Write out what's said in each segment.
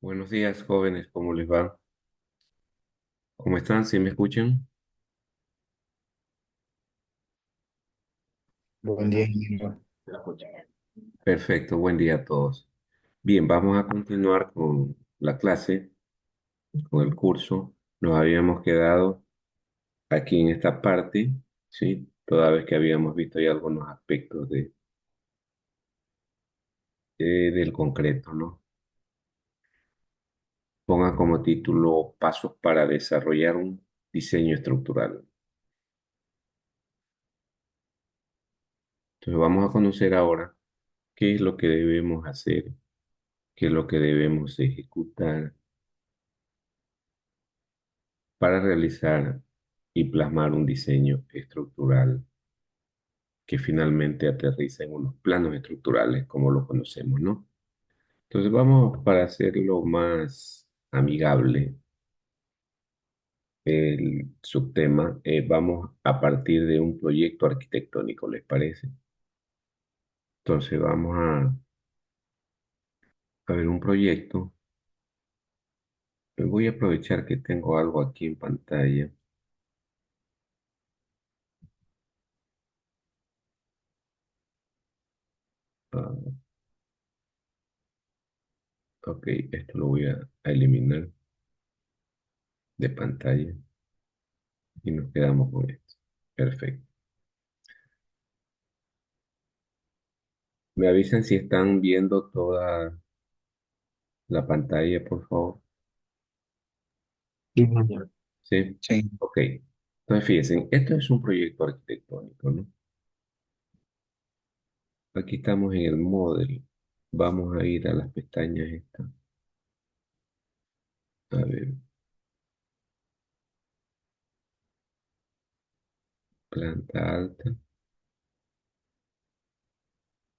Buenos días, jóvenes, ¿cómo les va? ¿Cómo están? ¿Sí me escuchan? Buen día, ingeniero. Perfecto, buen día a todos. Bien, vamos a continuar con la clase, con el curso. Nos habíamos quedado aquí en esta parte, ¿sí? Toda vez que habíamos visto ya algunos aspectos del concreto, ¿no? Pongan como título Pasos para desarrollar un diseño estructural. Entonces vamos a conocer ahora qué es lo que debemos hacer, qué es lo que debemos ejecutar para realizar y plasmar un diseño estructural que finalmente aterriza en unos planos estructurales como lo conocemos, ¿no? Entonces vamos, para hacerlo más amigable, el subtema, vamos a partir de un proyecto arquitectónico, ¿les parece? Entonces vamos a ver un proyecto. Voy a aprovechar que tengo algo aquí en pantalla. Ah, ok, esto lo voy a eliminar de pantalla y nos quedamos con esto. Perfecto. Me avisan si están viendo toda la pantalla, por favor. Sí, ingeniero. Sí. Sí. Ok. Entonces, fíjense, esto es un proyecto arquitectónico, ¿no? Aquí estamos en el model. Vamos a ir a las pestañas estas. A ver, planta alta.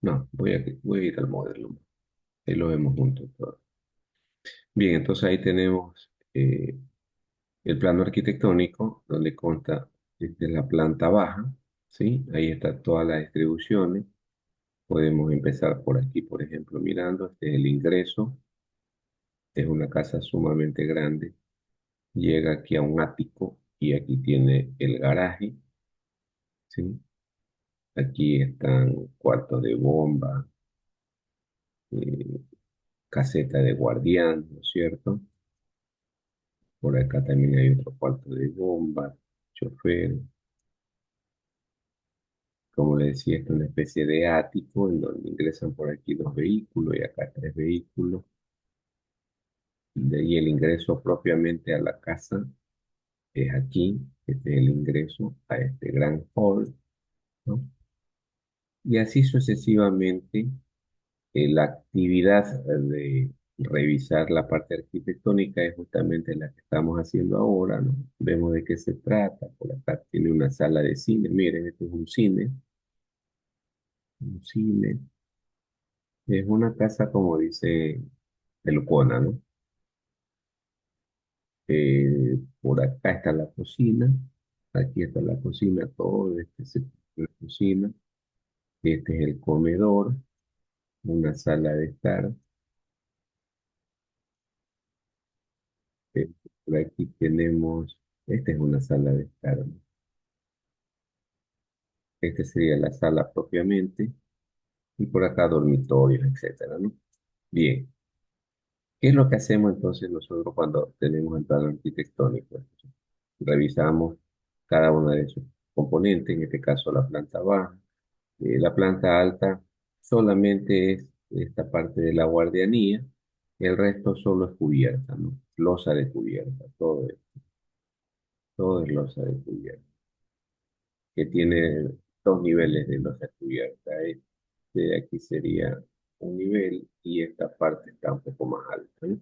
No, voy a ir al modelo. Ahí lo vemos juntos todos. Bien, entonces ahí tenemos el plano arquitectónico, donde consta de la planta baja, ¿sí? Ahí está todas las distribuciones. Podemos empezar por aquí, por ejemplo, mirando, este es el ingreso, es una casa sumamente grande, llega aquí a un ático y aquí tiene el garaje, ¿sí? Aquí están cuartos de bomba, eh, caseta de guardián, ¿no es cierto? Por acá también hay otro cuarto de bomba, chofer, como le decía, esta es una especie de ático en donde ingresan por aquí dos vehículos y acá tres vehículos. De ahí el ingreso propiamente a la casa es aquí, este es el ingreso a este gran hall, ¿no? Y así sucesivamente, la actividad de revisar la parte arquitectónica es justamente la que estamos haciendo ahora, ¿no? Vemos de qué se trata. Por acá tiene una sala de cine, miren, este es un cine. Es una casa, como dice Pelucona, ¿no? Por acá está la cocina, aquí está la cocina, todo este es la cocina. Este es el comedor, una sala de estar. Eh, por aquí tenemos, esta es una sala de estar, ¿no? Esta sería la sala propiamente, y por acá dormitorios, etcétera, ¿no? Bien, ¿qué es lo que hacemos entonces nosotros cuando tenemos el plano arquitectónico? Revisamos cada una de sus componentes, en este caso la planta baja. La planta alta solamente es esta parte de la guardianía, el resto solo es cubierta, ¿no? Losa de cubierta, todo es losa de cubierta, que tiene dos niveles de losa cubierta. Este de aquí sería un nivel y esta parte está un poco más alta, ¿no?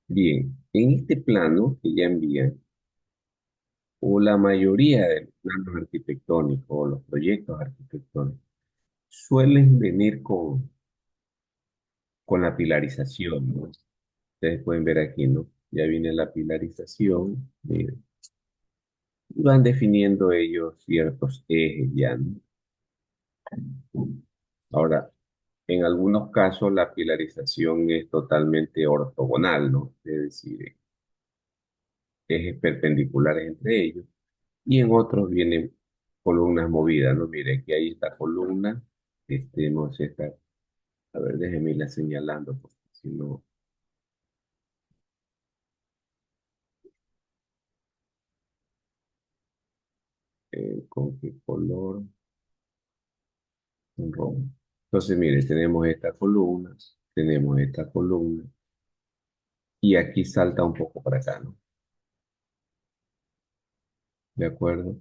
Bien, en este plano que ya envían, o la mayoría de los planos arquitectónicos o los proyectos arquitectónicos, suelen venir con la pilarización, ¿no? Ustedes pueden ver aquí, ¿no? Ya viene la pilarización, miren, y van definiendo ellos ciertos ejes ya, ¿no? Ahora, En algunos casos la pilarización es totalmente ortogonal, ¿no? Es decir, ejes perpendiculares entre ellos, y en otros vienen columnas movidas, ¿no? Mire, aquí hay esta columna, tenemos esta, a ver, déjeme irla señalando, porque si no, ¿con qué color? En rojo. Entonces, mire, tenemos esta columna, y aquí salta un poco para acá, ¿no? ¿De acuerdo?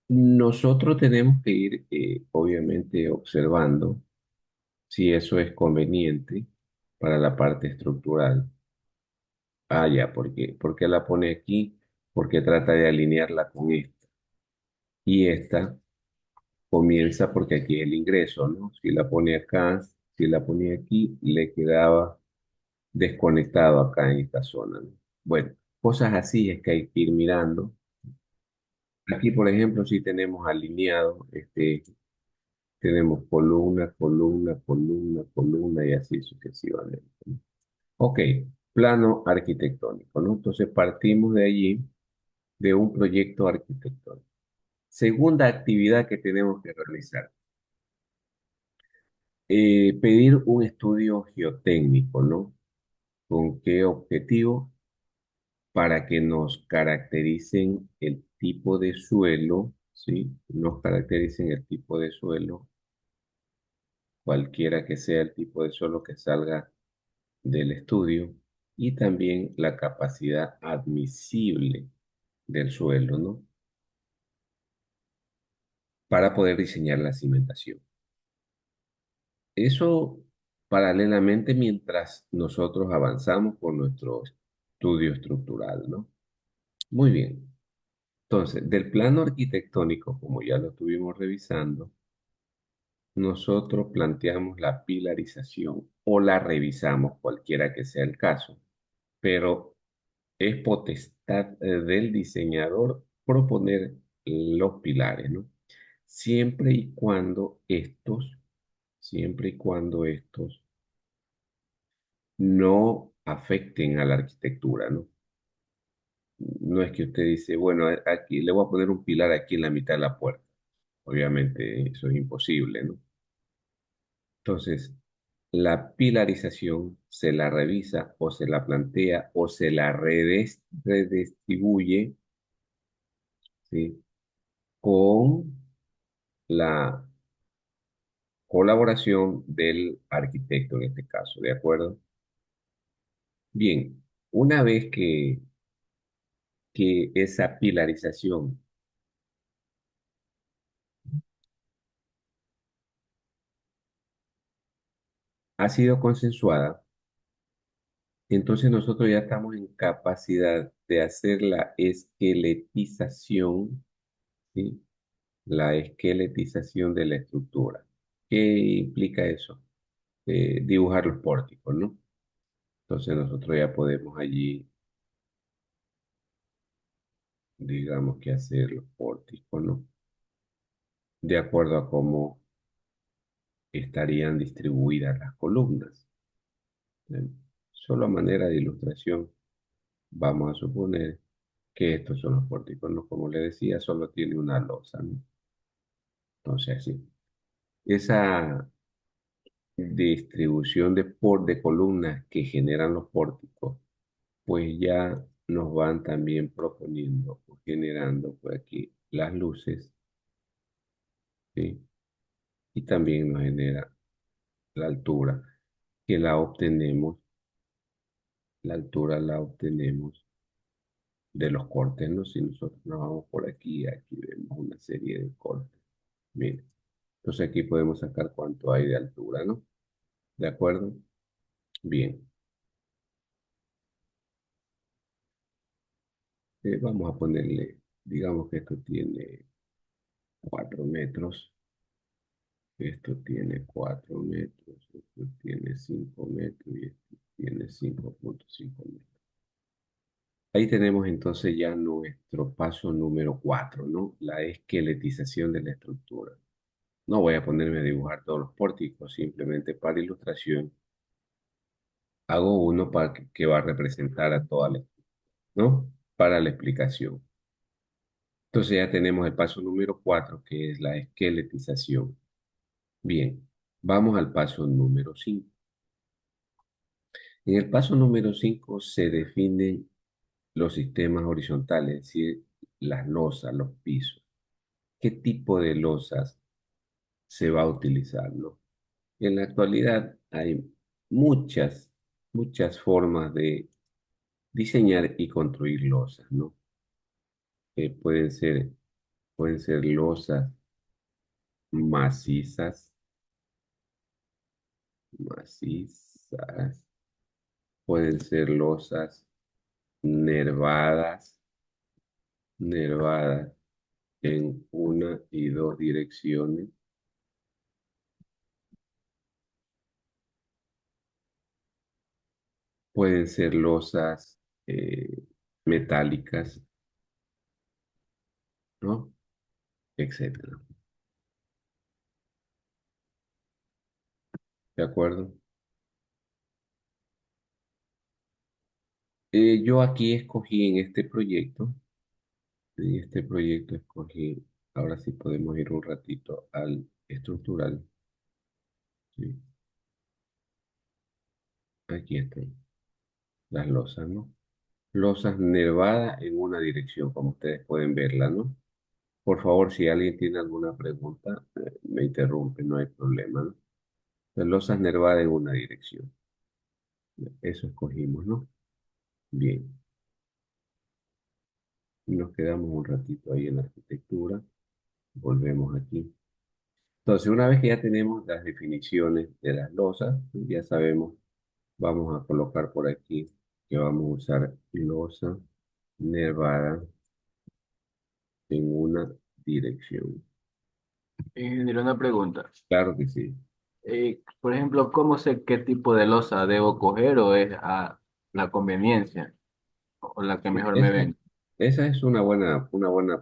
Nosotros tenemos que ir, obviamente, observando si eso es conveniente para la parte estructural. Ah, ya, ¿por qué la pone aquí? Porque trata de alinearla con esta. Y esta comienza porque aquí es el ingreso, ¿no? Si la pone acá, si la ponía aquí, le quedaba desconectado acá en esta zona, ¿no? Bueno, cosas así es que hay que ir mirando. Aquí, por ejemplo, si tenemos alineado, tenemos columna, columna, columna, columna y así sucesivamente, ¿no? Ok, plano arquitectónico, ¿no? Entonces partimos de allí, de un proyecto arquitectónico. Segunda actividad que tenemos que realizar, pedir un estudio geotécnico, ¿no? ¿Con qué objetivo? Para que nos caractericen el tipo de suelo, ¿sí? Nos caractericen el tipo de suelo, cualquiera que sea el tipo de suelo que salga del estudio, y también la capacidad admisible del suelo, ¿no? Para poder diseñar la cimentación. Eso paralelamente mientras nosotros avanzamos con nuestro estudio estructural, ¿no? Muy bien. Entonces, del plano arquitectónico, como ya lo estuvimos revisando, nosotros planteamos la pilarización o la revisamos, cualquiera que sea el caso, pero es potestad del diseñador proponer los pilares, ¿no? Siempre y cuando estos, siempre y cuando estos no afecten a la arquitectura, ¿no? No es que usted dice, bueno, aquí le voy a poner un pilar aquí en la mitad de la puerta. Obviamente eso es imposible, ¿no? Entonces, la pilarización se la revisa o se la plantea o se la redistribuye, ¿sí? Con la colaboración del arquitecto en este caso, ¿de acuerdo? Bien, una vez que esa pilarización ha sido consensuada, entonces nosotros ya estamos en capacidad de hacer la esqueletización, ¿sí? La esqueletización de la estructura. ¿Qué implica eso? Dibujar los pórticos, ¿no? Entonces nosotros ya podemos allí, digamos que hacer los pórticos, ¿no? De acuerdo a cómo estarían distribuidas las columnas. ¿Eh? Solo a manera de ilustración, vamos a suponer que estos son los pórticos, ¿no? Como le decía, solo tiene una losa, ¿no? Entonces, así. Esa distribución de columnas que generan los pórticos, pues ya nos van también proponiendo o generando por aquí las luces, ¿sí? Y también nos genera la altura, que la altura la obtenemos de los cortes, ¿no? Si nosotros nos vamos por aquí, aquí vemos una serie de cortes. Mire, entonces aquí podemos sacar cuánto hay de altura, ¿no? ¿De acuerdo? Bien. Vamos a ponerle, digamos que esto tiene 4 metros, esto tiene 4 metros, esto tiene 5 metros y esto tiene 5,5 metros. Ahí tenemos entonces ya nuestro paso número 4, ¿no? La esqueletización de la estructura. No voy a ponerme a dibujar todos los pórticos, simplemente para ilustración hago uno que va a representar a toda la, ¿no? Para la explicación. Entonces ya tenemos el paso número 4, que es la esqueletización. Bien, vamos al paso número 5. En el paso número 5 se definen los sistemas horizontales, es decir, las losas, los pisos. ¿Qué tipo de losas se va a utilizar, no? En la actualidad hay muchas, muchas formas de diseñar y construir losas, ¿no? Pueden ser losas macizas, macizas, pueden ser losas nervadas, nervadas en una y dos direcciones. Pueden ser losas metálicas, ¿no? Etcétera. ¿De acuerdo? Yo aquí escogí en este proyecto escogí, ahora sí podemos ir un ratito al estructural, ¿sí? Aquí están las losas, ¿no? Losas nervadas en una dirección, como ustedes pueden verla, ¿no? Por favor, si alguien tiene alguna pregunta, me interrumpe, no hay problema, ¿no? Las losas nervadas en una dirección. Eso escogimos, ¿no? Bien, nos quedamos un ratito ahí en la arquitectura, volvemos aquí. Entonces, una vez que ya tenemos las definiciones de las losas, ya sabemos, vamos a colocar por aquí que vamos a usar losa nervada en una dirección. Ingeniero, una pregunta. Claro que sí. Por ejemplo, ¿cómo sé qué tipo de losa debo coger o es a la conveniencia o la que mejor me Esa, ven? esa es una buena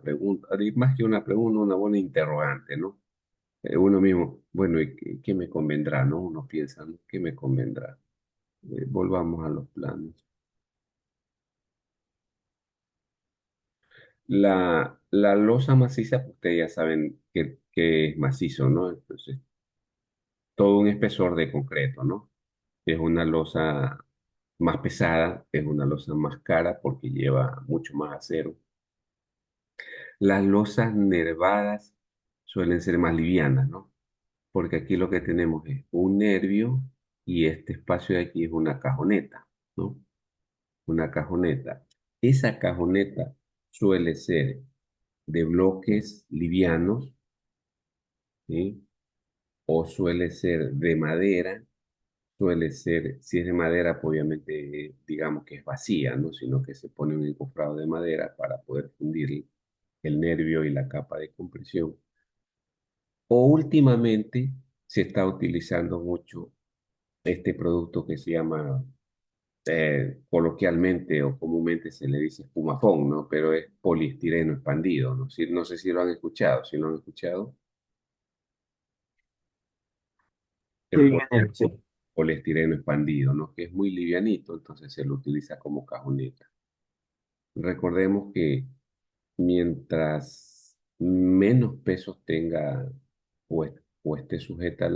pregunta, y más que una pregunta, una buena interrogante, ¿no? Uno mismo, bueno, ¿y qué me convendrá, no? Uno piensa, ¿no? ¿Qué me convendrá? Volvamos a los planos. La losa maciza, pues ustedes ya saben que es macizo, ¿no? Entonces, todo un espesor de concreto, ¿no? Es una losa más pesada, es una losa más cara porque lleva mucho más acero. Las losas nervadas suelen ser más livianas, ¿no? Porque aquí lo que tenemos es un nervio y este espacio de aquí es una cajoneta, ¿no? Una cajoneta. Esa cajoneta suele ser de bloques livianos, ¿sí? O suele ser de madera, suele ser, si es de madera, pues obviamente digamos que es vacía, ¿no? Sino que se pone un encofrado de madera para poder fundir el nervio y la capa de compresión. O últimamente se está utilizando mucho este producto que se llama, coloquialmente o comúnmente se le dice espumafón, ¿no? Pero es poliestireno expandido, ¿no? No sé si lo han escuchado, si lo han escuchado, Sí, el ingeniero, sí. poliestireno expandido, ¿no? Que es muy livianito, entonces se lo utiliza como cajoneta. Recordemos que mientras menos pesos tenga o esté sujeta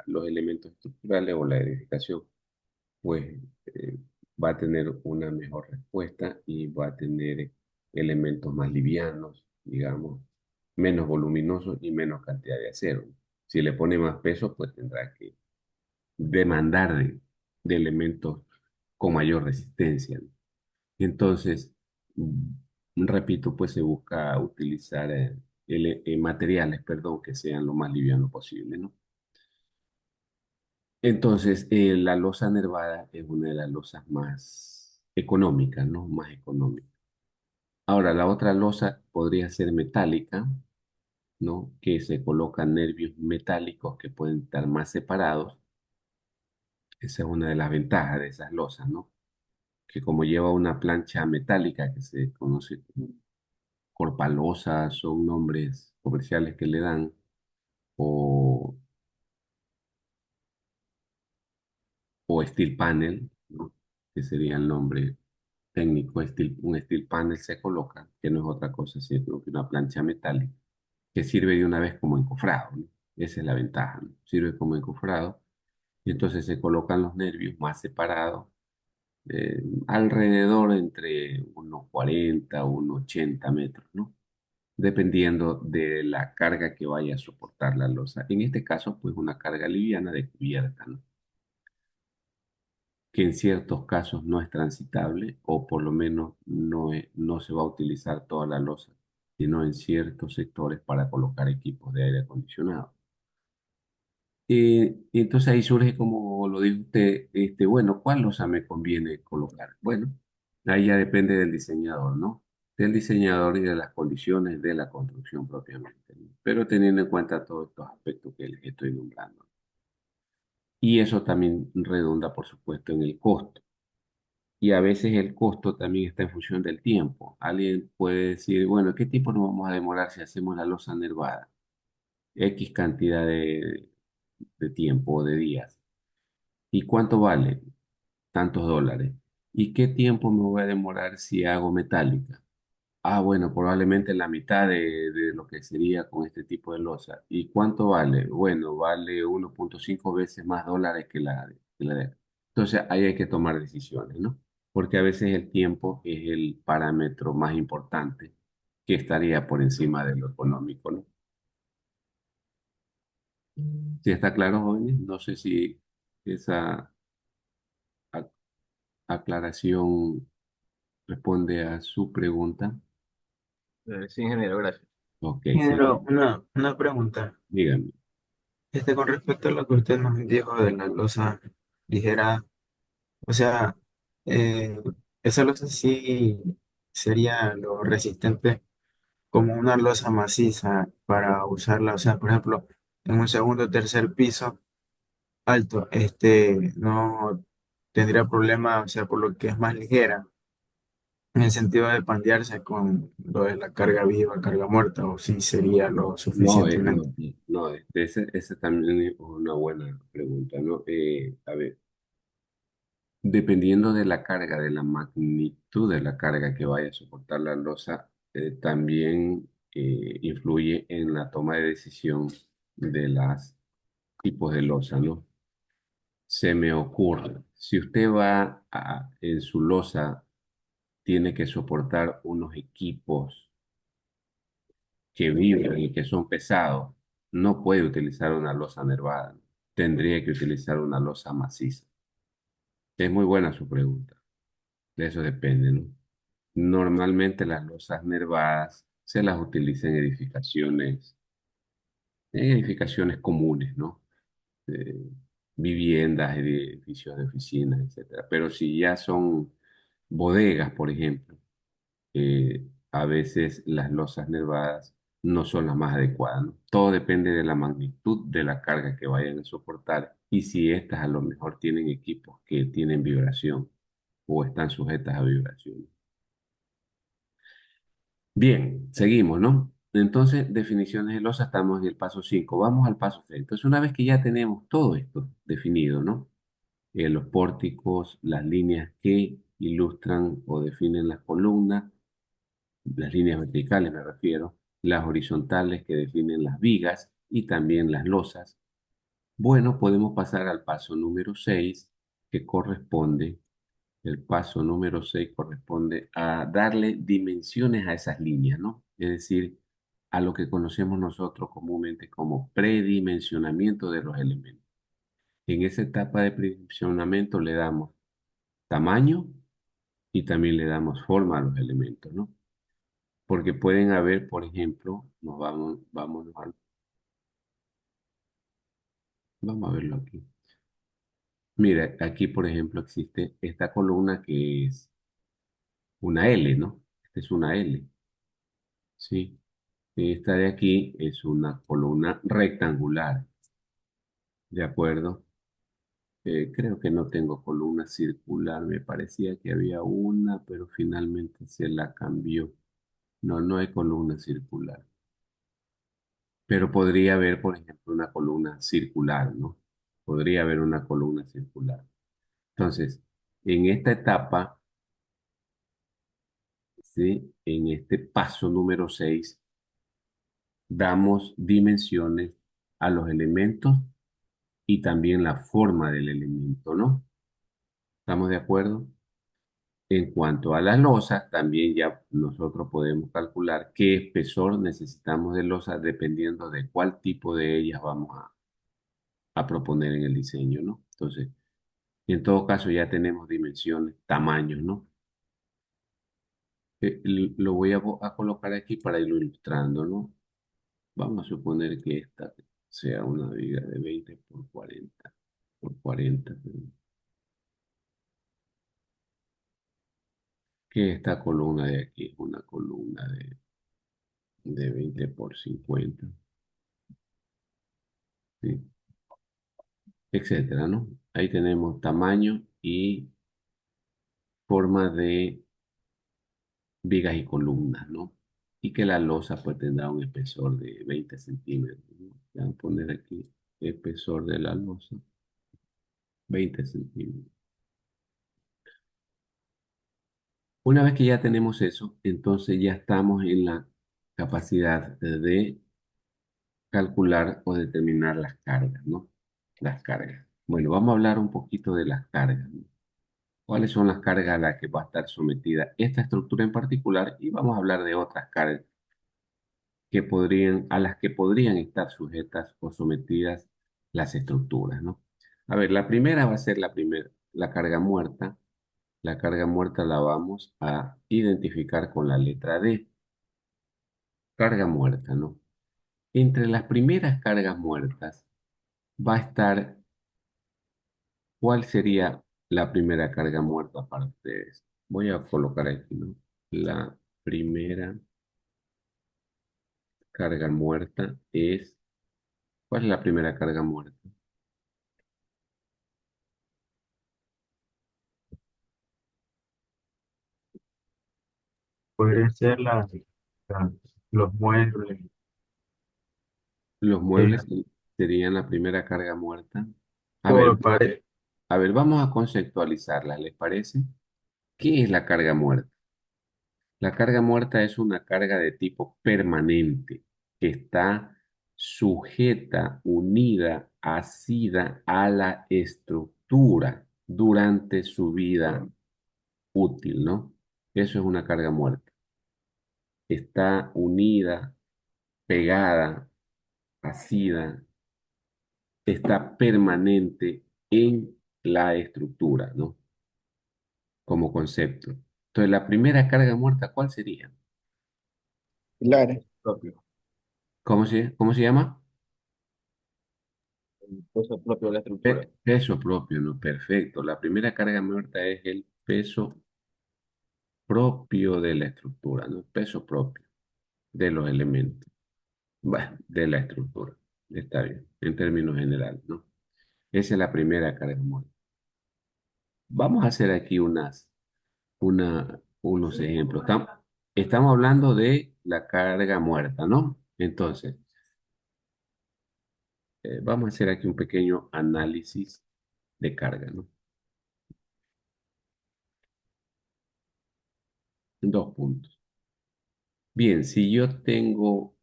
los elementos estructurales o la edificación, pues va a tener una mejor respuesta y va a tener elementos más livianos, digamos, menos voluminosos y menos cantidad de acero. Si le pone más peso, pues tendrá que demandar de elementos con mayor resistencia, ¿no? Entonces, repito, pues se busca utilizar materiales, perdón, que sean lo más liviano posible, ¿no? Entonces, la losa nervada es una de las losas más económicas, ¿no? Más económicas. Ahora, la otra losa podría ser metálica, ¿no? Que se colocan nervios metálicos que pueden estar más separados. Esa es una de las ventajas de esas losas, ¿no? Que como lleva una plancha metálica que se conoce como corpalosa, son nombres comerciales que le dan, o, o steel panel, ¿no? Que sería el nombre técnico. Un steel panel se coloca, que no es otra cosa sino que una plancha metálica que sirve de una vez como encofrado, ¿no? Esa es la ventaja, ¿no? Sirve como encofrado y entonces se colocan los nervios más separados, alrededor entre unos 40 o unos 80 metros, ¿no? Dependiendo de la carga que vaya a soportar la losa. En este caso, pues una carga liviana de cubierta, ¿no? Que en ciertos casos no es transitable o por lo menos no se va a utilizar toda la losa, sino en ciertos sectores para colocar equipos de aire acondicionado. Y entonces ahí surge, como lo dijo usted, bueno, ¿cuál losa me conviene colocar? Bueno, ahí ya depende del diseñador, ¿no? Del diseñador y de las condiciones de la construcción propiamente, ¿no? Pero teniendo en cuenta todos estos aspectos que les estoy nombrando. Y eso también redunda, por supuesto, en el costo. Y a veces el costo también está en función del tiempo. Alguien puede decir, bueno, ¿qué tiempo nos vamos a demorar si hacemos la losa nervada? X cantidad de tiempo o de días. ¿Y cuánto vale? Tantos dólares. ¿Y qué tiempo me voy a demorar si hago metálica? Ah, bueno, probablemente la mitad de lo que sería con este tipo de losa. ¿Y cuánto vale? Bueno, vale 1,5 veces más dólares que la de. Entonces ahí hay que tomar decisiones, ¿no? Porque a veces el tiempo es el parámetro más importante que estaría por encima de lo económico, ¿no? ¿Sí está claro, jóvenes? No sé si esa a- aclaración responde a su pregunta. Sí, ingeniero, gracias. Ok, Ingeniero, sí, una pregunta. dígame. Con respecto a lo que usted nos dijo de la losa ligera, o sea, eh, esa losa sí sería lo resistente como una losa maciza para usarla, o sea, por ejemplo, en un segundo o tercer piso alto, no tendría problema, o sea, por lo que es más ligera, en el sentido de pandearse con lo de la carga viva, carga muerta, o sí sería lo No, suficientemente. no, ese también es una buena pregunta, ¿no? A ver, dependiendo de la carga, de la magnitud de la carga que vaya a soportar la losa, también influye en la toma de decisión de los tipos de losa, ¿no? Se me ocurre, si usted en su losa, tiene que soportar unos equipos que vibran y que son pesados, no puede utilizar una losa nervada. Tendría que utilizar una losa maciza. Es muy buena su pregunta. De eso depende, ¿no? Normalmente las losas nervadas se las utiliza en edificaciones comunes, ¿no? Eh, Viviendas, edificios de oficinas, etcétera. Pero si ya son bodegas, por ejemplo, a veces las losas nervadas no son las más adecuadas, ¿no? Todo depende de la magnitud de la carga que vayan a soportar y si estas a lo mejor tienen equipos que tienen vibración o están sujetas a vibración. Bien, seguimos, ¿no? Entonces, definiciones de losa, estamos en el paso 5. Vamos al paso 6. Entonces, una vez que ya tenemos todo esto definido, ¿no? Los pórticos, las líneas que ilustran o definen las columnas, las líneas verticales me refiero, las horizontales que definen las vigas y también las losas. Bueno, podemos pasar al paso número 6, que corresponde, el paso número 6 corresponde a darle dimensiones a esas líneas, ¿no? Es decir, a lo que conocemos nosotros comúnmente como predimensionamiento de los elementos. En esa etapa de predimensionamiento le damos tamaño y también le damos forma a los elementos, ¿no? Porque pueden haber, por ejemplo, vamos a verlo aquí. Mira, aquí, por ejemplo, existe esta columna que es una L, ¿no? Esta es una L, ¿sí? Esta de aquí es una columna rectangular, ¿de acuerdo? Creo que no tengo columna circular, me parecía que había una, pero finalmente se la cambió. No, no hay columna circular. pero podría haber, por ejemplo, una columna circular, ¿no? Podría haber una columna circular. Entonces, en esta etapa, ¿sí? En este paso número 6 damos dimensiones a los elementos y también la forma del elemento, ¿no? ¿Estamos de acuerdo? En cuanto a las losas, también ya nosotros podemos calcular qué espesor necesitamos de losa dependiendo de cuál tipo de ellas vamos a proponer en el diseño, ¿no? Entonces, en todo caso ya tenemos dimensiones, tamaños, ¿no? Lo voy a colocar aquí para irlo ilustrando, ¿no? Vamos a suponer que esta sea una viga de 20 por 40 por 40, que esta columna de aquí es una columna de 20 por 50, ¿sí? Etcétera, ¿no? Ahí tenemos tamaño y forma de vigas y columnas, ¿no? Y que la losa pues tendrá un espesor de 20 centímetros, ¿no? Voy a poner aquí espesor de la losa, 20 centímetros. Una vez que ya tenemos eso, entonces ya estamos en la capacidad de calcular o determinar las cargas, ¿no? Las cargas. Bueno, vamos a hablar un poquito de las cargas, ¿no? ¿Cuáles son las cargas a las que va a estar sometida esta estructura en particular? Y vamos a hablar de otras cargas a las que podrían estar sujetas o sometidas las estructuras, ¿no? A ver, la primera va a ser la carga muerta. La carga muerta la vamos a identificar con la letra D, carga muerta, ¿no? Entre las primeras cargas muertas va a estar, ¿cuál sería la primera carga muerta aparte de esto? Voy a colocar aquí, ¿no? La primera carga muerta es, ¿cuál es la primera carga muerta? Podría ser los muebles. Los eh, muebles serían la primera carga muerta. A ver, por pared. vamos a conceptualizarla, ¿les parece? ¿Qué es la carga muerta? La carga muerta es una carga de tipo permanente que está sujeta, unida, asida a la estructura durante su vida útil, ¿no? Eso es una carga muerta. Está unida, pegada, asida, está permanente en la estructura, ¿no? Como concepto. Entonces, la primera carga muerta, ¿cuál sería? Pilares propio, Cómo se llama? el peso propio de la estructura. Peso propio, ¿no? Perfecto. La primera carga muerta es el peso propio de la estructura, ¿no? Peso propio de los elementos, bueno, de la estructura. Está bien, en términos generales, ¿no? Esa es la primera carga muerta. Vamos a hacer aquí unos ejemplos. Estamos hablando de la carga muerta, ¿no? Entonces, vamos a hacer aquí un pequeño análisis de carga, ¿no? Dos puntos. Bien, si yo tengo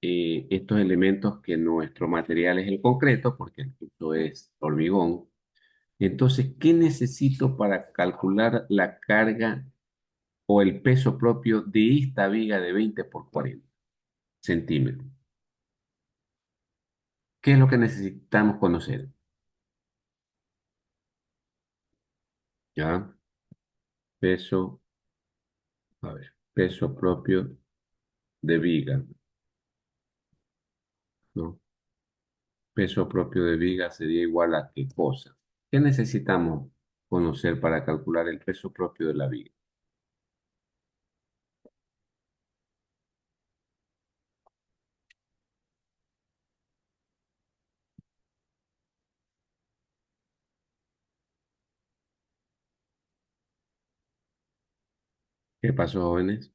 estos elementos que nuestro material es el concreto, porque el piso es hormigón, entonces, ¿qué necesito para calcular la carga o el peso propio de esta viga de 20 por 40 centímetros? ¿Qué es lo que necesitamos conocer? ¿Ya? Peso, a ver, peso propio de viga, ¿no? Peso propio de viga sería igual a qué cosa. ¿Qué necesitamos conocer para calcular el peso propio de la viga? ¿Qué pasó, jóvenes?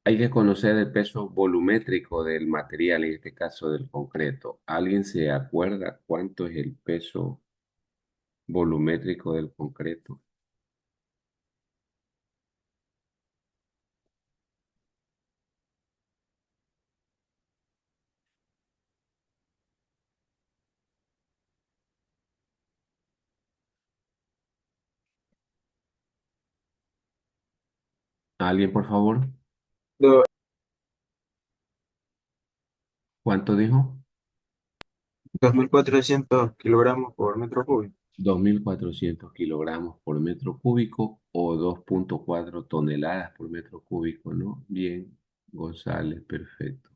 Hay que conocer el peso volumétrico del material, en este caso del concreto. ¿Alguien se acuerda cuánto es el peso volumétrico del concreto? ¿Alguien, por favor? Do- ¿Cuánto dijo? 2.400 kilogramos por metro cúbico. 2.400 kilogramos por metro cúbico o 2,4 toneladas por metro cúbico, ¿no? Bien, González, perfecto.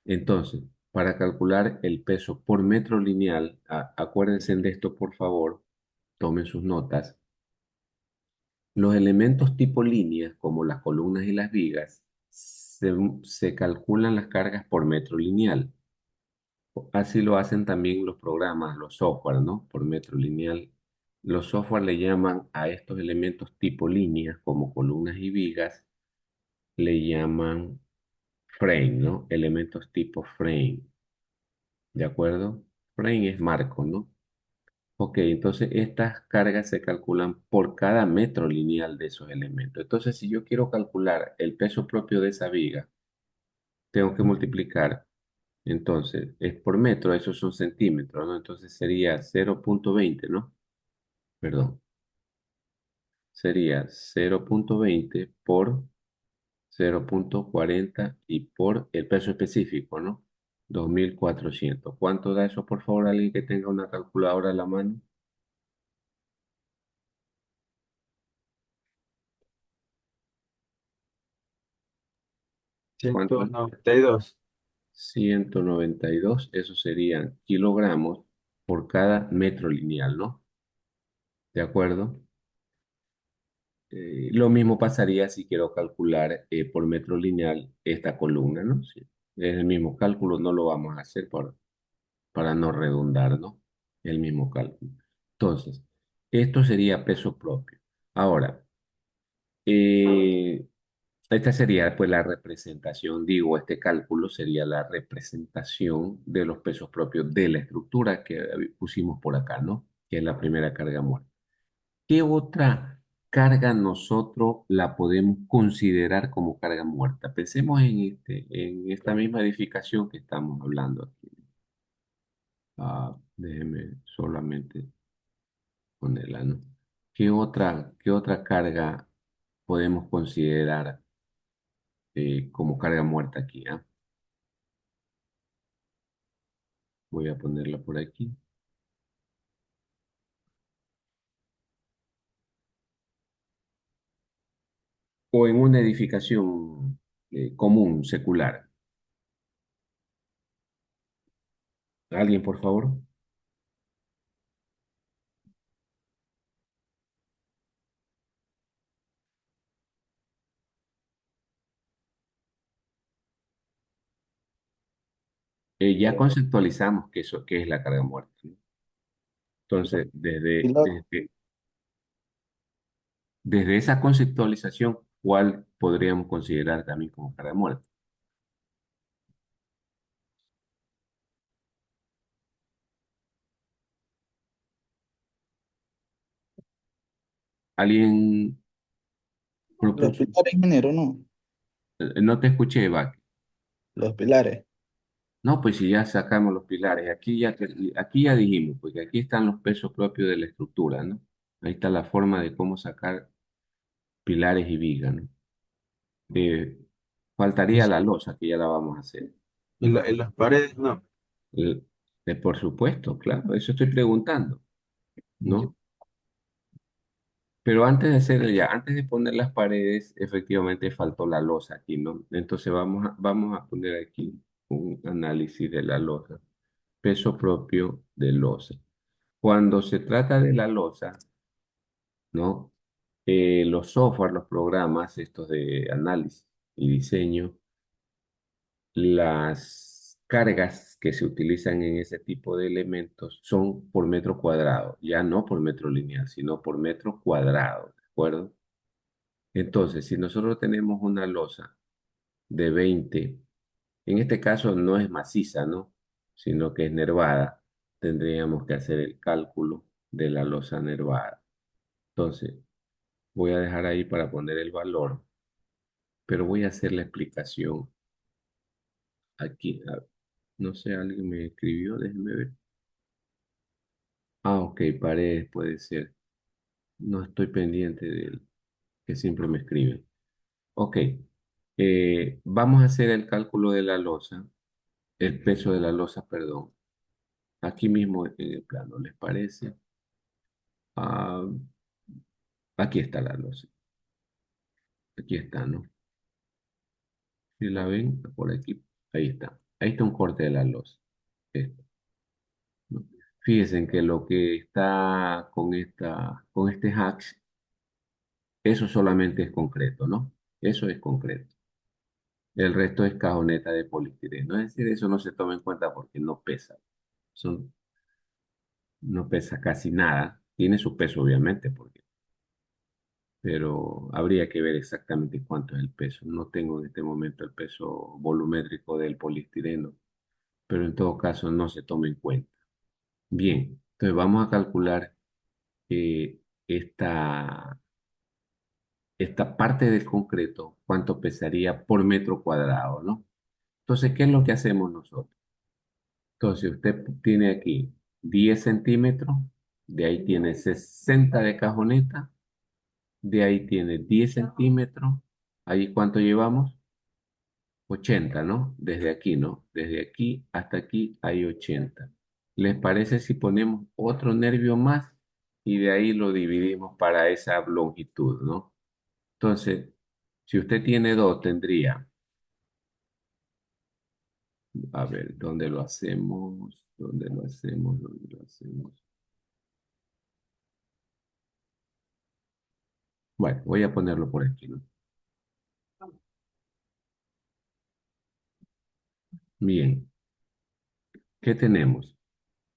Entonces, para calcular el peso por metro lineal, acuérdense de esto, por favor, tomen sus notas. Los elementos tipo líneas, como las columnas y las vigas, se calculan las cargas por metro lineal. Así lo hacen también los programas, los software, ¿no? Por metro lineal. Los software le llaman a estos elementos tipo líneas, como columnas y vigas, le llaman frame, ¿no? Elementos tipo frame, ¿de acuerdo? Frame es marco, ¿no? Ok, entonces estas cargas se calculan por cada metro lineal de esos elementos. Entonces, si yo quiero calcular el peso propio de esa viga, tengo que multiplicar. Entonces, es por metro, esos son centímetros, ¿no? Entonces sería 0,20, ¿no? Perdón, sería 0,20 por 0,40 y por el peso específico, ¿no? 2.400. ¿Cuánto da eso, por favor, alguien que tenga una calculadora a la mano? ciento ¿Cuánto es? noventa y dos 192, eso serían kilogramos por cada metro lineal, ¿no? ¿De acuerdo? Lo mismo pasaría si quiero calcular por metro lineal esta columna, ¿no? Sí, es el mismo cálculo, no lo vamos a hacer para no redundar, ¿no? El mismo cálculo. Entonces, esto sería peso propio. Ahora, eh, esta sería pues la representación, digo, este cálculo sería la representación de los pesos propios de la estructura que pusimos por acá, ¿no? Que es la primera carga muerta. ¿Qué otra carga nosotros la podemos considerar como carga muerta? Pensemos en esta misma edificación que estamos hablando aquí. Déjeme solamente ponerla, ¿no? ¿Qué otra carga podemos considerar como carga muerta aquí? Voy a ponerla por aquí. O en una edificación común, secular. ¿Alguien, por favor? Ya conceptualizamos qué es la carga muerta, ¿no? Los Entonces, desde, pilares, desde, desde esa conceptualización, ¿cuál podríamos considerar también como carga muerta? ¿Alguien los propuso? pilares, minero, no. No te escuché, Eva. Los pilares. No, pues si ya sacamos los pilares, aquí ya dijimos, porque aquí están los pesos propios de la estructura, ¿no? Ahí está la forma de cómo sacar pilares y vigas, ¿no? Eh, faltaría y, la losa, que ya la vamos a hacer. y las paredes no. Eh, por supuesto, claro, eso estoy preguntando, Ya. ¿no? Pero antes de poner las paredes, efectivamente faltó la losa aquí, ¿no? Entonces vamos a poner aquí un análisis de la losa, peso propio de losa. Cuando se trata de la losa, ¿no? Los software, los programas, estos de análisis y diseño, las cargas que se utilizan en ese tipo de elementos son por metro cuadrado, ya no por metro lineal, sino por metro cuadrado, ¿de acuerdo? Entonces, si nosotros tenemos una losa, de 20. En este caso no es maciza, ¿no? Sino que es nervada. Tendríamos que hacer el cálculo de la losa nervada. Entonces, voy a dejar ahí para poner el valor, pero voy a hacer la explicación aquí. No sé, alguien me escribió, déjenme ver. Ah, ok, paredes puede ser. No estoy pendiente de él, que siempre me escribe. Ok, vamos a hacer el cálculo de la losa, el peso de la losa, perdón, aquí mismo en el plano, ¿les parece? Ah, aquí está la losa, aquí está, ¿no? Si la ven, por aquí, ahí está un corte de la losa. Esto, ¿no? Fíjense que lo que está con este hatch, eso solamente es concreto, ¿no? Eso es concreto. El resto es cajoneta de poliestireno. Es decir, eso no se toma en cuenta porque no pesa. Son, no pesa casi nada. Tiene su peso, obviamente, pero habría que ver exactamente cuánto es el peso. No tengo en este momento el peso volumétrico del poliestireno, pero en todo caso no se toma en cuenta. Bien, entonces vamos a calcular eh, esta, esta parte del concreto, cuánto pesaría por metro cuadrado, ¿no? Entonces, ¿qué es lo que hacemos nosotros? Entonces, usted tiene aquí 10 centímetros, de ahí tiene 60 de cajoneta, de ahí tiene 10 centímetros, ahí ¿cuánto llevamos? 80, ¿no? Desde aquí, ¿no? Desde aquí hasta aquí hay 80. ¿Les parece si ponemos otro nervio más y de ahí lo dividimos para esa longitud, ¿no? Entonces, si usted tiene dos, tendría, a ver, ¿dónde lo hacemos? ¿Dónde lo hacemos? ¿Dónde lo hacemos? Bueno, voy a ponerlo por aquí, ¿no? Bien, ¿qué tenemos?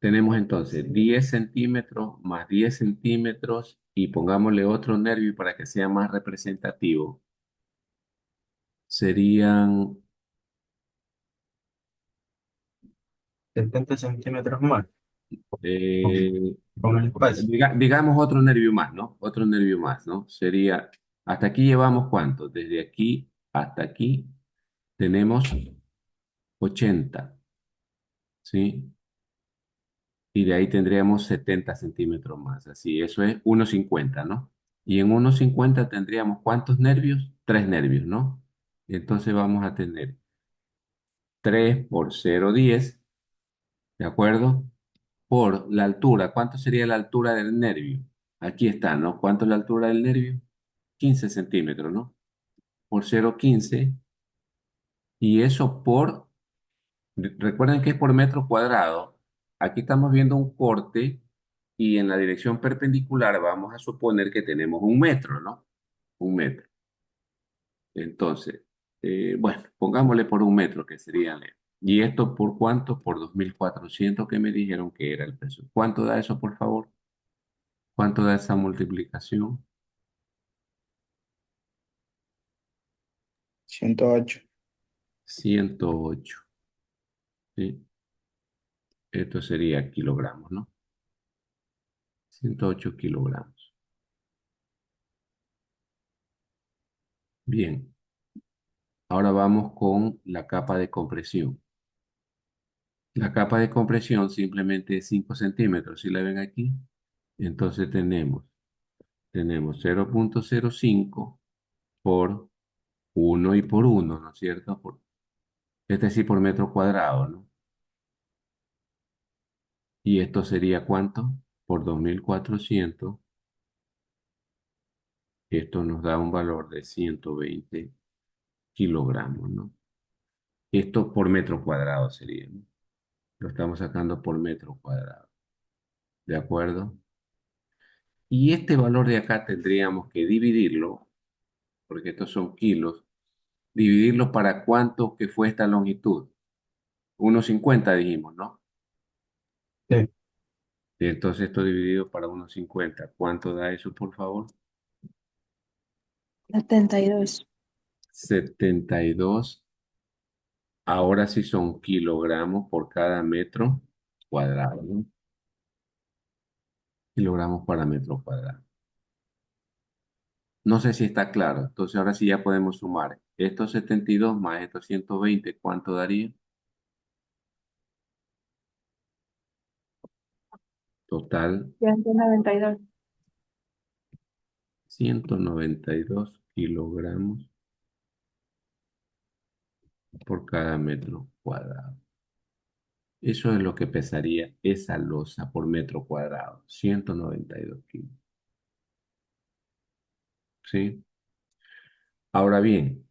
Tenemos entonces 10 centímetros más 10 centímetros y pongámosle otro nervio para que sea más representativo. Serían, 70 centímetros más con, eh, con el espacio. digamos otro nervio más, ¿no? Otro nervio más, ¿no? Sería, hasta aquí llevamos ¿cuánto? Desde aquí hasta aquí tenemos 80, ¿sí? Y de ahí tendríamos 70 centímetros más. Así, eso es 1,50, ¿no? Y en 1,50 tendríamos ¿cuántos nervios? Tres nervios, ¿no? Entonces vamos a tener 3 por 0,10, ¿de acuerdo? Por la altura. ¿Cuánto sería la altura del nervio? Aquí está, ¿no? ¿Cuánto es la altura del nervio? 15 centímetros, ¿no? Por 0,15. Y eso por, recuerden que es por metro cuadrado. Aquí estamos viendo un corte y en la dirección perpendicular vamos a suponer que tenemos un metro, ¿no? Un metro. Entonces, bueno, pongámosle por un metro que sería leve. ¿Y esto por cuánto? Por 2.400 que me dijeron que era el peso. ¿Cuánto da eso, por favor? ¿Cuánto da esa multiplicación? 108. 108. ¿Sí? Esto sería kilogramos, ¿no? 108 kilogramos. Bien, ahora vamos con la capa de compresión. La capa de compresión simplemente es 5 centímetros, ¿sí la ven aquí? Entonces tenemos 0,05 por uno y por uno, ¿no es cierto? Este sí por metro cuadrado, ¿no? Y esto sería ¿cuánto? Por 2.400. Esto nos da un valor de 120 kilogramos, ¿no? Esto por metro cuadrado sería, ¿no? Lo estamos sacando por metro cuadrado, ¿de acuerdo? Y este valor de acá tendríamos que dividirlo, porque estos son kilos, dividirlo para cuánto que fue esta longitud. 1,50 dijimos, ¿no? Sí. Y entonces esto dividido para 1,50. ¿Cuánto da eso, por favor? 72. 72 Ahora sí son kilogramos por cada metro cuadrado, ¿no? Kilogramos para metro cuadrado. No sé si está claro. Entonces ahora sí ya podemos sumar estos 72 más estos 120. ¿Cuánto daría? Total 192. 192 kilogramos por cada metro cuadrado. Eso es lo que pesaría esa losa por metro cuadrado. 192 kilos. ¿Sí? Ahora bien,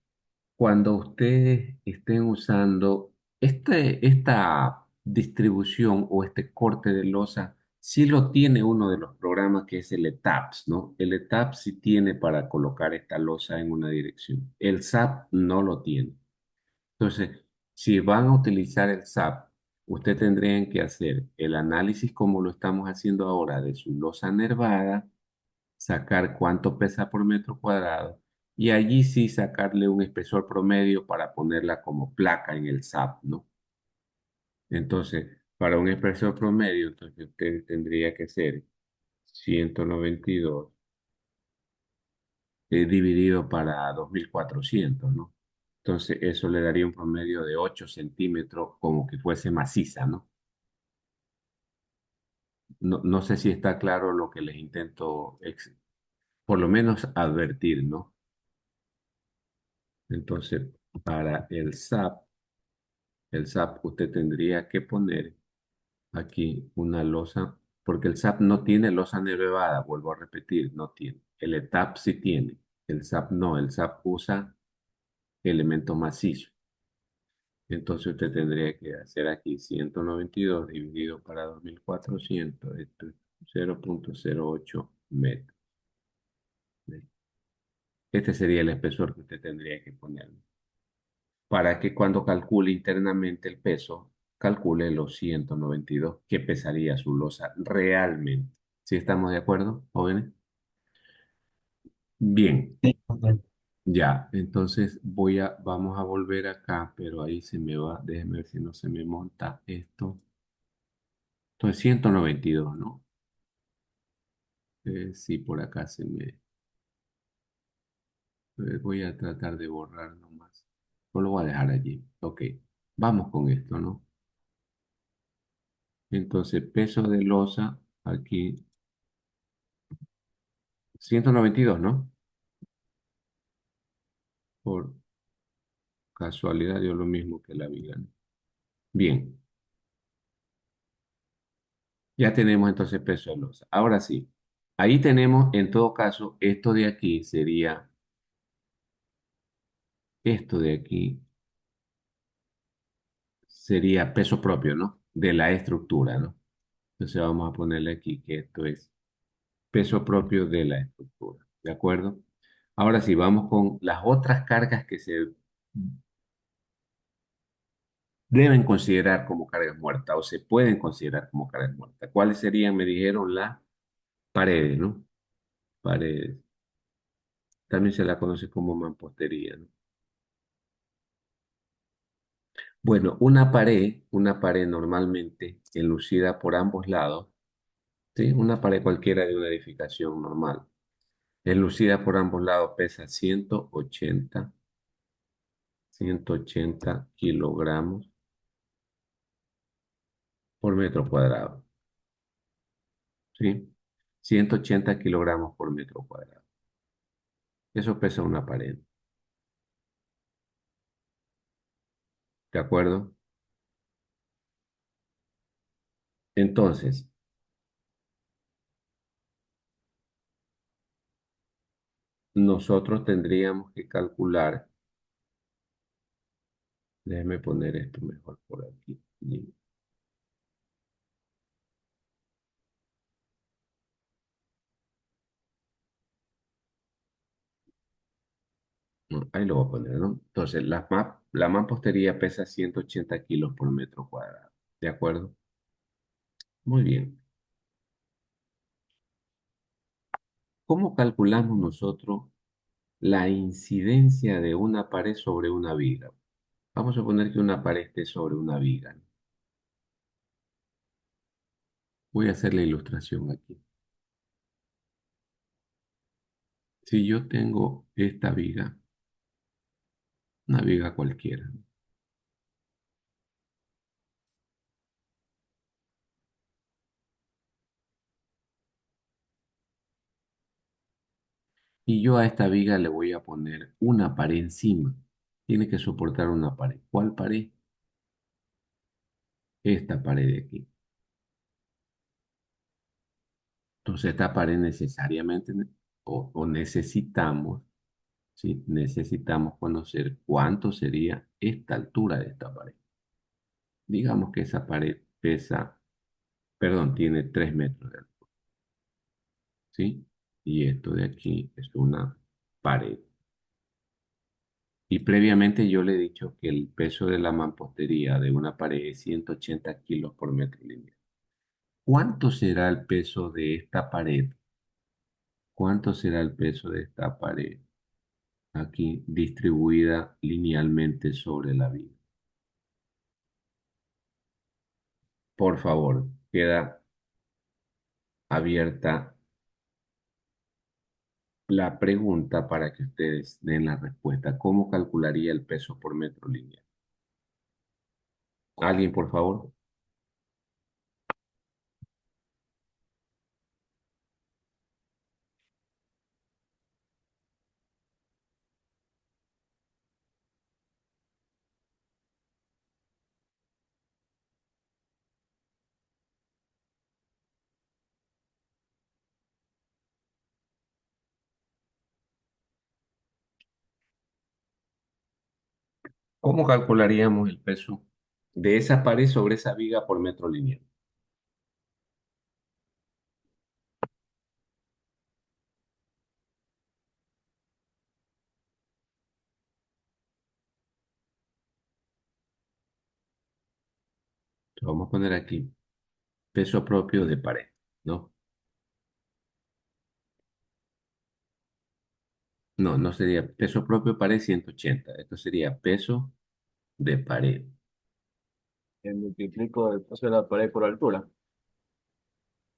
cuando ustedes estén usando esta distribución o este corte de losa, sí lo tiene uno de los programas que es el ETAPS, ¿no? El ETAPS sí tiene para colocar esta losa en una dirección. El SAP no lo tiene. Entonces, si van a utilizar el SAP, usted tendrían que hacer el análisis como lo estamos haciendo ahora de su losa nervada, sacar cuánto pesa por metro cuadrado y allí sí sacarle un espesor promedio para ponerla como placa en el SAP, ¿no? Entonces, para un espesor promedio, entonces usted tendría que ser 192 dividido para 2400, ¿no? Entonces, eso le daría un promedio de 8 centímetros como que fuese maciza, ¿no? No sé si está claro lo que les intento, por lo menos advertir, ¿no? Entonces, para el SAP usted tendría que poner aquí una losa, porque el SAP no tiene losa nervada, vuelvo a repetir, no tiene. El ETAP sí tiene, el SAP no, el SAP usa elemento macizo. Entonces usted tendría que hacer aquí 192 dividido para 2400, esto es 0,08 metros. Este sería el espesor que usted tendría que poner para que cuando calcule internamente el peso, calcule los 192 que pesaría su losa realmente. ¿Sí estamos de acuerdo, jóvenes? Bien, Sí, ok. ya, entonces vamos a volver acá, pero ahí se me va, déjeme ver si no se me monta esto. Entonces 192, ¿no? Sí, por acá voy a tratar de borrar nomás. No lo voy a dejar allí. Ok, vamos con esto, ¿no? Entonces, peso de losa, aquí 192, ¿no? Por casualidad dio lo mismo que la viga, ¿no? Bien, ya tenemos entonces peso de losa. Ahora sí, ahí tenemos, en todo caso, esto de aquí sería, esto de aquí sería peso propio, ¿no? De la estructura, ¿no? Entonces vamos a ponerle aquí que esto es peso propio de la estructura, ¿de acuerdo? Ahora sí, vamos con las otras cargas que se deben considerar como cargas muertas o se pueden considerar como cargas muertas. ¿Cuáles serían? Me dijeron las paredes, ¿no? Paredes. También se la conoce como mampostería, ¿no? Bueno, una pared normalmente enlucida por ambos lados, ¿sí? Una pared cualquiera de una edificación normal, enlucida por ambos lados pesa 180 kilogramos por metro cuadrado, ¿sí? 180 kilogramos por metro cuadrado. Eso pesa una pared, ¿de acuerdo? Entonces, nosotros tendríamos que calcular, déjeme poner esto mejor por aquí. No, ahí lo voy a poner, ¿no? Entonces, la mampostería pesa 180 kilos por metro cuadrado. ¿De acuerdo? Muy bien. ¿Cómo calculamos nosotros la incidencia de una pared sobre una viga? Vamos a suponer que una pared esté sobre una viga, ¿no? Voy a hacer la ilustración aquí. Si yo tengo esta viga, una viga cualquiera, ¿no? Y yo a esta viga le voy a poner una pared encima. Tiene que soportar una pared. ¿Cuál pared? Esta pared de aquí. Entonces esta pared necesariamente o necesitamos, ¿sí? Necesitamos conocer cuánto sería esta altura de esta pared. Digamos que esa pared pesa, perdón, tiene 3 metros de altura, ¿sí? Y esto de aquí es una pared. Y previamente yo le he dicho que el peso de la mampostería de una pared es 180 kilos por metro lineal. ¿Cuánto será el peso de esta pared? ¿Cuánto será el peso de esta pared aquí distribuida linealmente sobre la viga? Por favor, queda abierta la pregunta para que ustedes den la respuesta. ¿Cómo calcularía el peso por metro lineal? ¿Alguien, por favor? ¿Cómo calcularíamos el peso de esa pared sobre esa viga por metro lineal? Vamos a poner aquí peso propio de pared, ¿no? No, no sería peso propio pared 180. Esto sería peso de pared. Multiplico el peso de la pared por altura,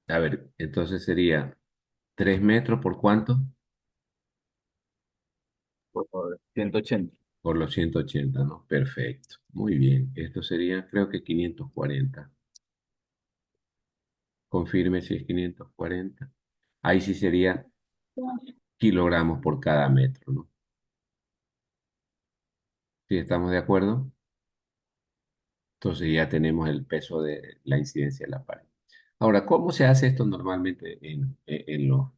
A ver, entonces sería 3 metros por cuánto? por 180. Por los 180, ¿no? Perfecto. Muy bien. Esto sería, creo que 540. Confirme si es 540. Ahí sí sería kilogramos por cada metro, ¿no? ¿Sí estamos de acuerdo? Entonces ya tenemos el peso de la incidencia de la pared. Ahora, ¿cómo se hace esto normalmente en los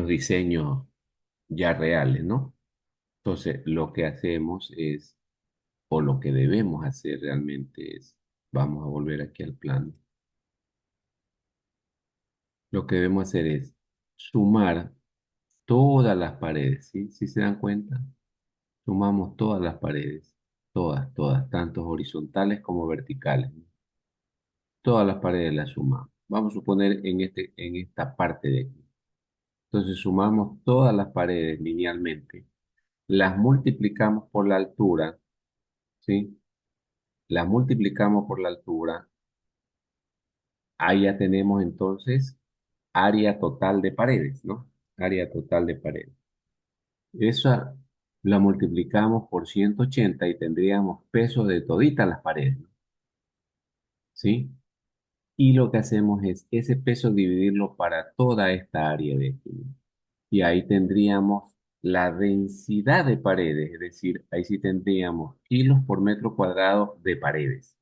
diseños ya reales, ¿no? Entonces, lo que hacemos es, o lo que debemos hacer realmente es, vamos a volver aquí al plano. Lo que debemos hacer es sumar todas las paredes, ¿sí? ¿Sí se dan cuenta? Sumamos todas las paredes, todas, todas, tanto horizontales como verticales, ¿no? Todas las paredes las sumamos. Vamos a suponer en esta parte de aquí. Entonces sumamos todas las paredes linealmente, las multiplicamos por la altura, ¿sí? Las multiplicamos por la altura. Ahí ya tenemos entonces área total de paredes, ¿no? Área total de paredes. Esa la multiplicamos por 180 y tendríamos peso de toditas las paredes, ¿no? ¿Sí? Y lo que hacemos es ese peso dividirlo para toda esta área de aquí, ¿no? Y ahí tendríamos la densidad de paredes, es decir, ahí sí tendríamos kilos por metro cuadrado de paredes,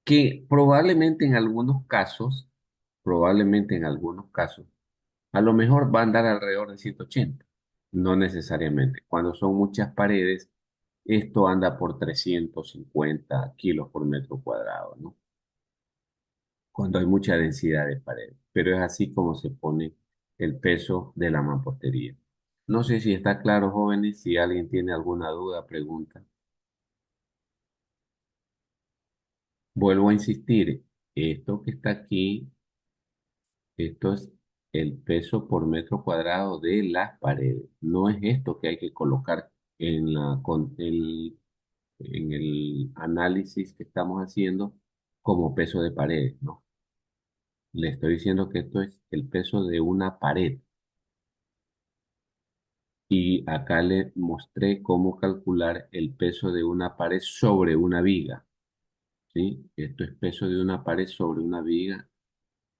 que probablemente en algunos casos, a lo mejor va a andar alrededor de 180. No necesariamente. Cuando son muchas paredes, esto anda por 350 kilos por metro cuadrado, ¿no? Cuando hay mucha densidad de paredes. Pero es así como se pone el peso de la mampostería. No sé si está claro, jóvenes, si alguien tiene alguna duda, pregunta. Vuelvo a insistir, esto que está aquí, esto es el peso por metro cuadrado de las paredes. No es esto que hay que colocar. en el análisis que estamos haciendo como peso de pared, ¿no? Le estoy diciendo que esto es el peso de una pared. Y acá le mostré cómo calcular el peso de una pared sobre una viga, ¿sí? Esto es peso de una pared sobre una viga.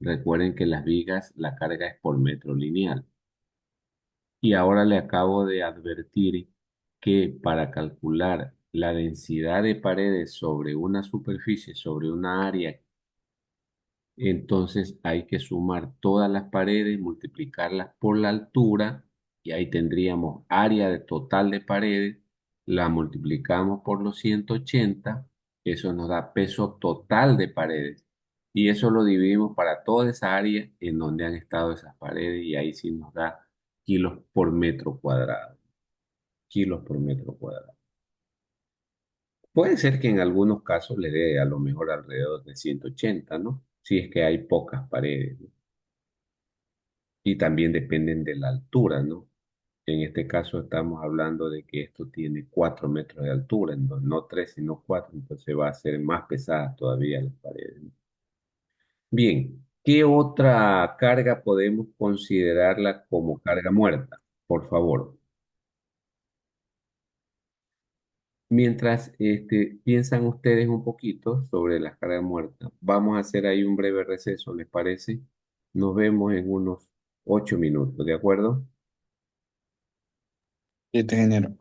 Recuerden que las vigas, la carga es por metro lineal. Y ahora le acabo de advertir que para calcular la densidad de paredes sobre una superficie, sobre una área, entonces hay que sumar todas las paredes, multiplicarlas por la altura y ahí tendríamos área de total de paredes, la multiplicamos por los 180, eso nos da peso total de paredes y eso lo dividimos para toda esa área en donde han estado esas paredes y ahí sí nos da kilos por metro cuadrado, kilos por metro cuadrado. Puede ser que en algunos casos le dé a lo mejor alrededor de 180, ¿no? Si es que hay pocas paredes, ¿no? Y también dependen de la altura, ¿no? En este caso estamos hablando de que esto tiene 4 metros de altura, no 3, sino 4, entonces va a ser más pesada todavía las paredes, ¿no? Bien, ¿qué otra carga podemos considerarla como carga muerta? Por favor. Mientras piensan ustedes un poquito sobre las cargas muertas, vamos a hacer ahí un breve receso, ¿les parece? Nos vemos en unos 8 minutos, ¿de acuerdo? Siete, ingeniero.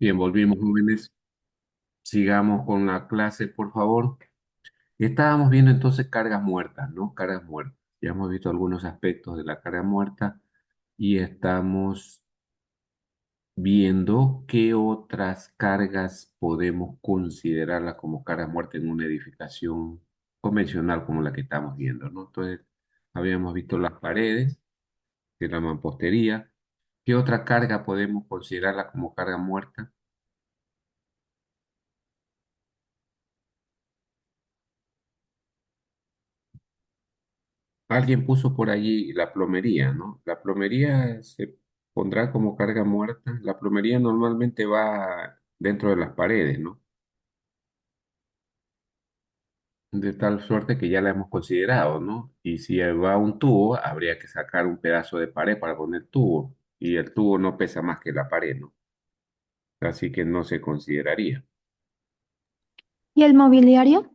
Bien, volvimos, jóvenes. Sigamos con la clase, por favor. Estábamos viendo entonces cargas muertas, ¿no? Cargas muertas. Ya hemos visto algunos aspectos de la carga muerta y estamos viendo qué otras cargas podemos considerarlas como cargas muertas en una edificación convencional como la que estamos viendo, ¿no? Entonces, habíamos visto las paredes de la mampostería. ¿Qué otra carga podemos considerarla como carga muerta? Alguien puso por allí la plomería, ¿no? La plomería se pondrá como carga muerta. La plomería normalmente va dentro de las paredes, ¿no? De tal suerte que ya la hemos considerado, ¿no? Y si va un tubo, habría que sacar un pedazo de pared para poner tubo. Y el tubo no pesa más que la pared, ¿no? Así que no se consideraría. ¿Y el mobiliario?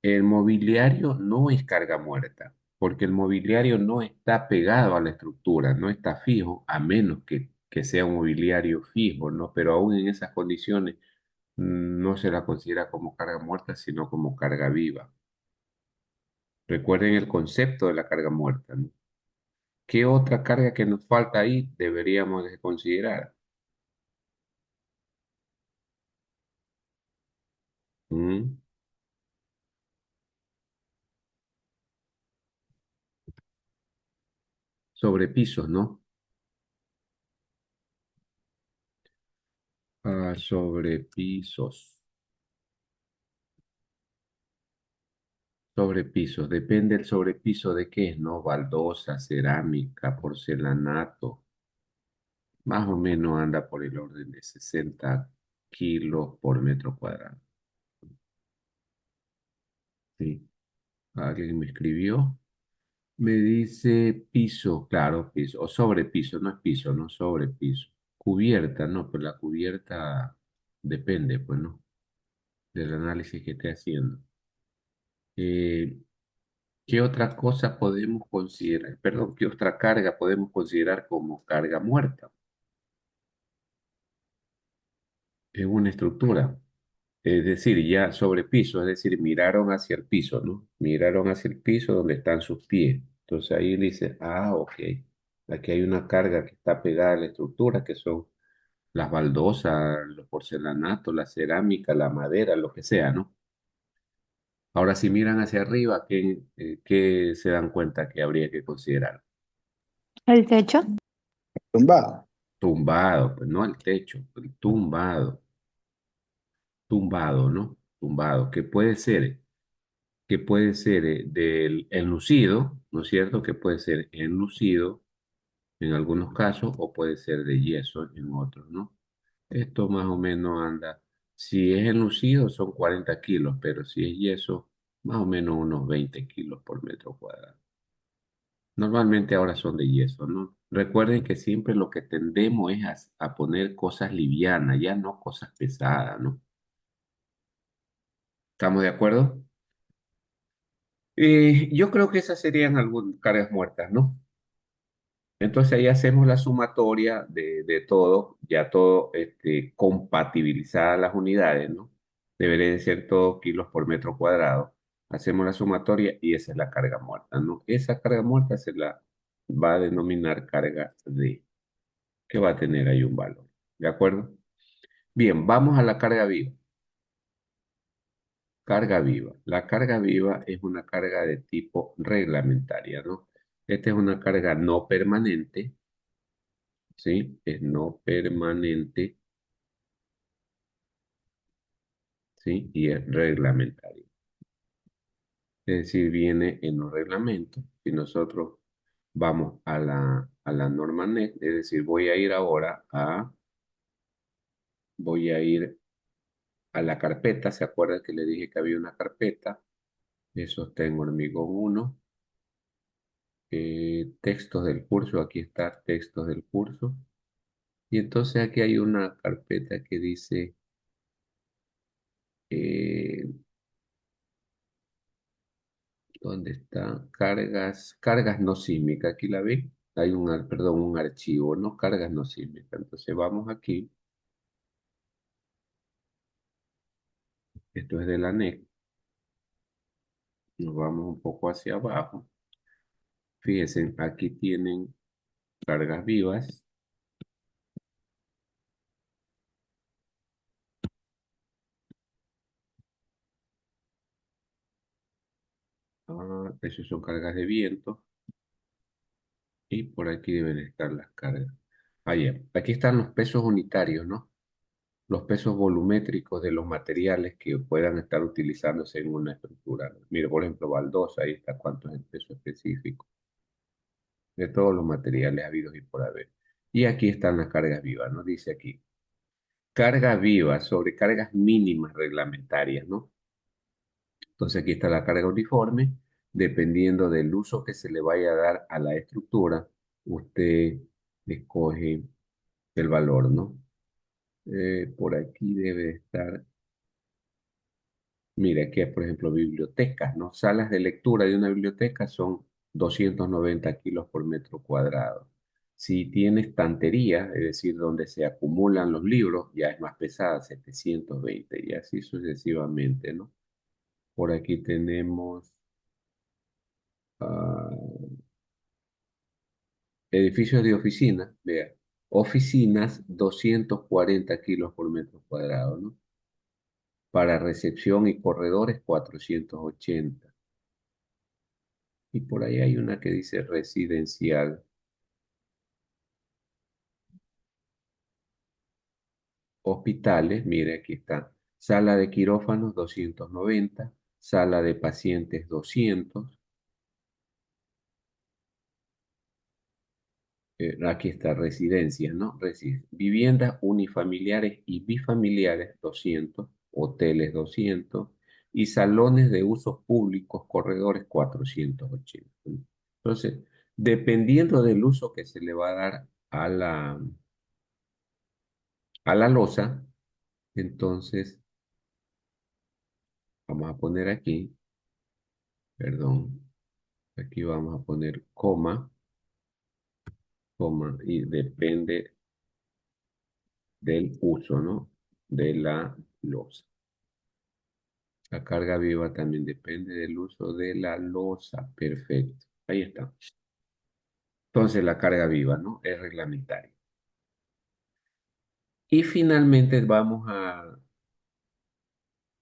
El mobiliario no es carga muerta, porque el mobiliario no está pegado a la estructura, no está fijo, a menos que sea un mobiliario fijo, ¿no? Pero aún en esas condiciones no se la considera como carga muerta, sino como carga viva. Recuerden el concepto de la carga muerta, ¿no? ¿Qué otra carga que nos falta ahí deberíamos de considerar? ¿Mm? Sobre pisos, ¿no? Ah, sobre pisos. Sobrepisos, depende el sobrepiso de qué es, ¿no? Baldosa, cerámica, porcelanato, más o menos anda por el orden de 60 kilos por metro cuadrado. Sí, alguien me escribió. Me dice piso, claro, piso, o sobrepiso, no es piso, no sobrepiso. Cubierta, no, pero la cubierta depende, pues, ¿no? Del análisis que esté haciendo. Eh, ¿Qué otra cosa podemos considerar, perdón, qué otra carga podemos considerar como carga muerta en una estructura? Es decir, ya sobre piso, es decir, miraron hacia el piso, ¿no? Miraron hacia el piso donde están sus pies. Entonces ahí dice, ah, ok, aquí hay una carga que está pegada a la estructura, que son las baldosas, los porcelanatos, la cerámica, la madera, lo que sea, ¿no? Ahora, si miran hacia arriba, ¿qué se dan cuenta que habría que considerar? ¿El techo? Tumbado. Tumbado, pues no el techo, el tumbado, tumbado, ¿no? Tumbado, que puede ser del enlucido, ¿no es cierto? Que puede ser enlucido en algunos casos o puede ser de yeso en otros, ¿no? Esto más o menos anda, si es enlucido son 40 kilos, pero si es yeso, más o menos unos 20 kilos por metro cuadrado. Normalmente ahora son de yeso, ¿no? Recuerden que siempre lo que tendemos es a poner cosas livianas, ya no cosas pesadas, ¿no? ¿Estamos de acuerdo? Yo creo que esas serían algunas cargas muertas, ¿no? Entonces ahí hacemos la sumatoria de todo, ya todo compatibilizadas las unidades, ¿no? Debería de ser todo kilos por metro cuadrado. Hacemos la sumatoria y esa es la carga muerta, ¿no? Esa carga muerta se la va a denominar carga D, que va a tener ahí un valor. ¿De acuerdo? Bien, vamos a la carga viva. Carga viva. La carga viva es una carga de tipo reglamentaria, ¿no? Esta es una carga no permanente, ¿sí? Es no permanente, ¿sí? Y es reglamentaria. Es decir, viene en los reglamentos. Si nosotros vamos a la norma NEC, es decir, voy a ir a la carpeta. ¿Se acuerdan que le dije que había una carpeta? Eso está en hormigón uno. Textos del curso, aquí está textos del curso. Y entonces aquí hay una carpeta que dice, eh, ¿dónde está? Cargas no sísmicas, aquí la ve. Hay perdón, un archivo, no cargas no sísmicas. Entonces vamos aquí Esto es de la NEC. Nos vamos un poco hacia abajo. Fíjense, aquí tienen cargas vivas. Esos son cargas de viento. Y por aquí deben estar las cargas. Ya. Aquí están los pesos unitarios, ¿no? Los pesos volumétricos de los materiales que puedan estar utilizándose en una estructura, ¿no? Mire, por ejemplo, baldosa, ahí está cuánto es el peso específico de todos los materiales habidos y por haber. Y aquí están las cargas vivas, ¿no? Dice aquí, carga viva sobre cargas mínimas reglamentarias, ¿no? Entonces aquí está la carga uniforme, dependiendo del uso que se le vaya a dar a la estructura, usted escoge el valor, ¿no? Por aquí debe estar, mira, aquí hay, por ejemplo, bibliotecas, ¿no? Salas de lectura de una biblioteca son 290 kilos por metro cuadrado. Si tiene estantería, es decir, donde se acumulan los libros, ya es más pesada, 720 y así sucesivamente, ¿no? Por aquí tenemos ah, edificios de oficinas, vea, oficinas 240 kilos por metro cuadrado, ¿no? Para recepción y corredores 480. Y por ahí hay una que dice residencial. Hospitales, mire, aquí está. Sala de quirófanos 290, sala de pacientes 200. Aquí está residencias, ¿no? Viviendas unifamiliares y bifamiliares 200, hoteles 200 y salones de usos públicos, corredores 480, ¿no? Entonces, dependiendo del uso que se le va a dar a la losa, entonces vamos a poner aquí, perdón, aquí vamos a poner coma, coma, y depende del uso, ¿no? De la losa. La carga viva también depende del uso de la losa. Perfecto. Ahí está. Entonces la carga viva, ¿no? Es reglamentaria. Y finalmente vamos a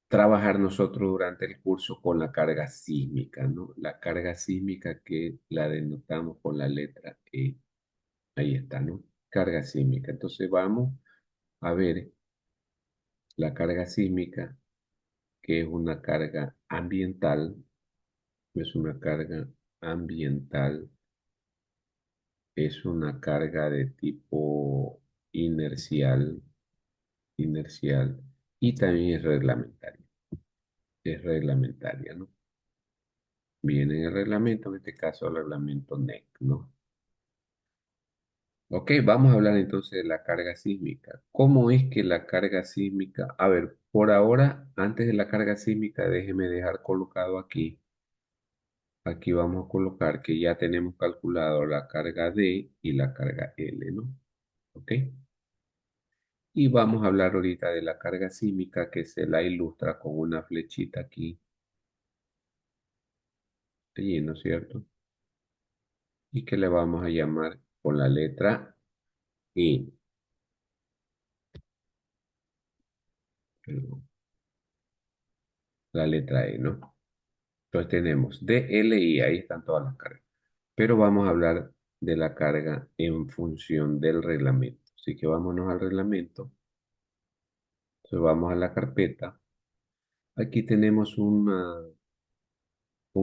trabajar nosotros durante el curso con la carga sísmica, ¿no? La carga sísmica que la denotamos con la letra E. Ahí está, ¿no? Carga sísmica. Entonces vamos a ver la carga sísmica, que es una carga ambiental. Es una carga ambiental. Es una carga de tipo inercial, inercial y también es reglamentaria, ¿no? Viene en el reglamento, en este caso el reglamento NEC, ¿no? Ok, vamos a hablar entonces de la carga sísmica. ¿Cómo es que la carga sísmica? A ver, por ahora, antes de la carga sísmica, déjeme dejar colocado aquí. Aquí vamos a colocar que ya tenemos calculado la carga D y la carga L, ¿no? Ok. Y vamos a hablar ahorita de la carga sísmica que se la ilustra con una flechita aquí, allí, ¿no es cierto? Y que le vamos a llamar con la letra E, perdón, la letra E, ¿no? Entonces tenemos D, L y ahí están todas las cargas. Pero vamos a hablar de la carga en función del reglamento. Así que vámonos al reglamento. Entonces vamos a la carpeta. Aquí tenemos un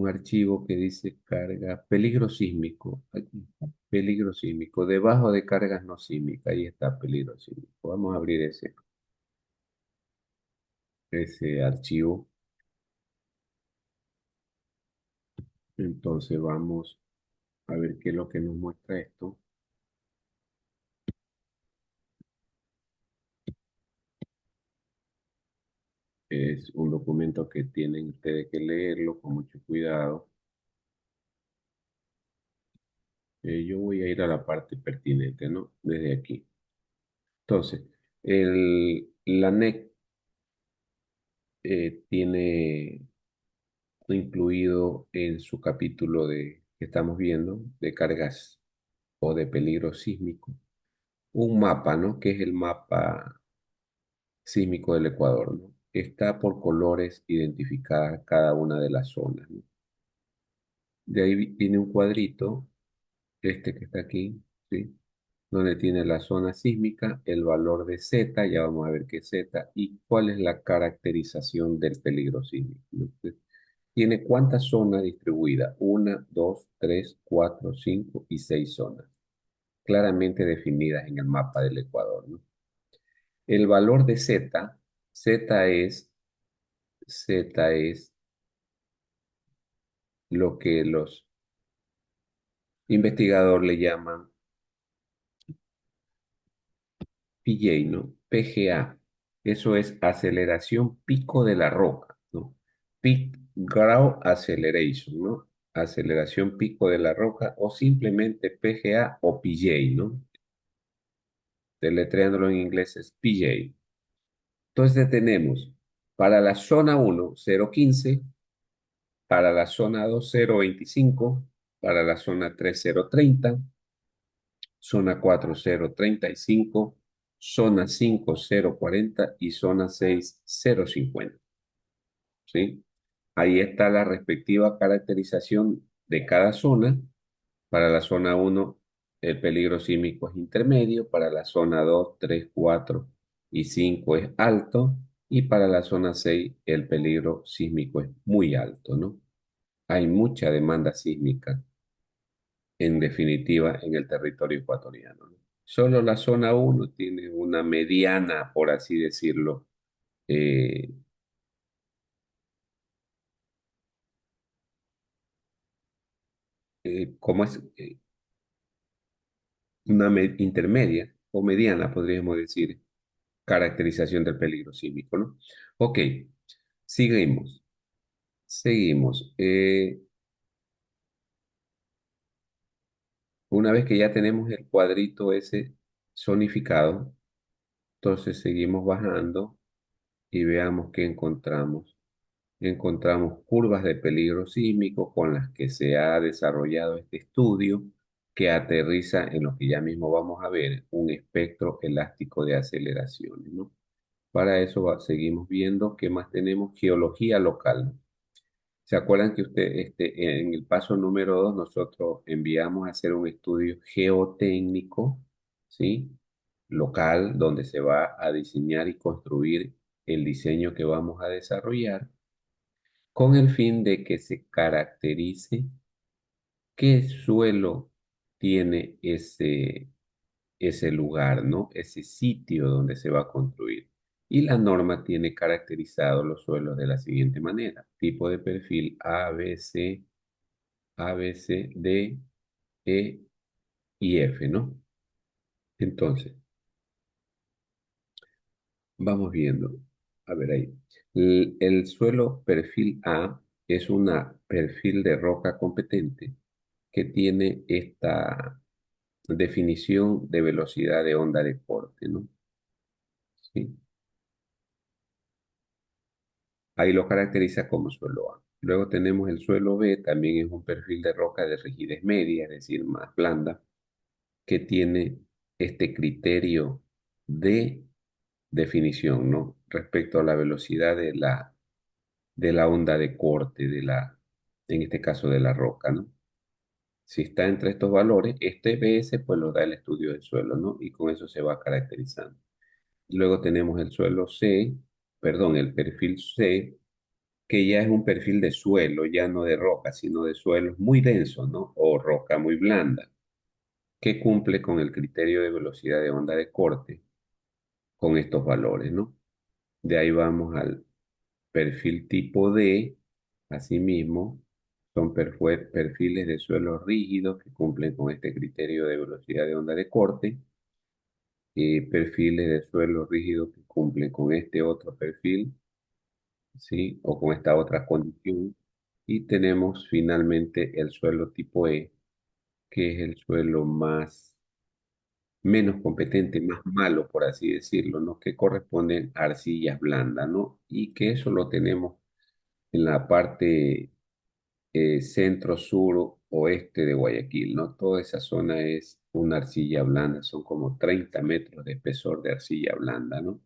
archivo que dice carga, peligro sísmico. Aquí está, peligro sísmico. Debajo de cargas no sísmicas, ahí está peligro sísmico. Vamos a abrir ese archivo. Entonces vamos a ver qué es lo que nos muestra esto. Es un documento que tienen ustedes que leerlo con mucho cuidado. Yo voy a ir a la parte pertinente, ¿no? Desde aquí. Entonces, la NEC tiene incluido en su capítulo que estamos viendo de cargas o de peligro sísmico un mapa, ¿no? Que es el mapa sísmico del Ecuador, ¿no? Está por colores identificadas cada una de las zonas, ¿no? De ahí viene un cuadrito, este que está aquí, ¿sí? Donde tiene la zona sísmica, el valor de Z, ya vamos a ver qué es Z, y cuál es la caracterización del peligro sísmico, ¿no? Entonces, tiene cuántas zonas distribuidas, una, dos, tres, cuatro, cinco y seis zonas, claramente definidas en el mapa del Ecuador, ¿no? El valor de Z, Z es, Z es lo que los investigadores le llaman PJ, ¿no? PGA. Eso es aceleración pico de la roca, ¿no? Peak Ground Acceleration, ¿no? Aceleración pico de la roca o simplemente PGA o PJ, ¿no? Deletreándolo en inglés es PJ. Entonces tenemos para la zona 1, 0,15, para la zona 2, 0,25, para la zona 3, 0,30, zona 4, 0,35, zona 5, 0,40 y zona 6, 0,50. ¿Sí? Ahí está la respectiva caracterización de cada zona. Para la zona 1, el peligro sísmico es intermedio. Para la zona 2, 3, 4 y 5 es alto. Y para la zona 6, el peligro sísmico es muy alto, ¿no? Hay mucha demanda sísmica, en definitiva, en el territorio ecuatoriano, ¿no? Solo la zona 1 tiene una mediana, por así decirlo, eh, ¿cómo es? Una intermedia o mediana, podríamos decir, caracterización del peligro sísmico, ¿no? Ok, seguimos, seguimos. Una vez que ya tenemos el cuadrito ese zonificado, entonces seguimos bajando y veamos qué encontramos. Encontramos curvas de peligro sísmico con las que se ha desarrollado este estudio que aterriza en lo que ya mismo vamos a ver, un espectro elástico de aceleraciones, ¿no? Para eso seguimos viendo qué más tenemos, geología local, ¿no? ¿Se acuerdan que en el paso número 2 nosotros enviamos a hacer un estudio geotécnico, ¿sí? Local, donde se va a diseñar y construir el diseño que vamos a desarrollar con el fin de que se caracterice qué suelo tiene ese lugar, ¿no? Ese sitio donde se va a construir. Y la norma tiene caracterizados los suelos de la siguiente manera: tipo de perfil A, B, C, A, B, C, D, E y F, ¿no? Entonces, vamos viendo. A ver ahí. El suelo perfil A es una perfil de roca competente que tiene esta definición de velocidad de onda de corte, ¿no? Sí. Ahí lo caracteriza como suelo A. Luego tenemos el suelo B, también es un perfil de roca de rigidez media, es decir, más blanda, que tiene este criterio de definición, ¿no? Respecto a la velocidad de la onda de corte, en este caso de la roca, ¿no? Si está entre estos valores, este BS pues lo da el estudio del suelo, ¿no? Y con eso se va caracterizando. Luego tenemos el suelo C, perdón, el perfil C, que ya es un perfil de suelo, ya no de roca, sino de suelos muy densos, ¿no? O roca muy blanda, que cumple con el criterio de velocidad de onda de corte con estos valores, ¿no? De ahí vamos al perfil tipo D, asimismo, son perfiles de suelos rígidos que cumplen con este criterio de velocidad de onda de corte, perfiles de suelos rígidos que cumplen con este otro perfil, ¿sí? O con esta otra condición. Y tenemos finalmente el suelo tipo E, que es el suelo más menos competente, más malo, por así decirlo, ¿no? Que corresponden a arcillas blandas, ¿no? Y que eso lo tenemos en la parte centro, sur, oeste de Guayaquil, ¿no? Toda esa zona es una arcilla blanda, son como 30 metros de espesor de arcilla blanda, ¿no?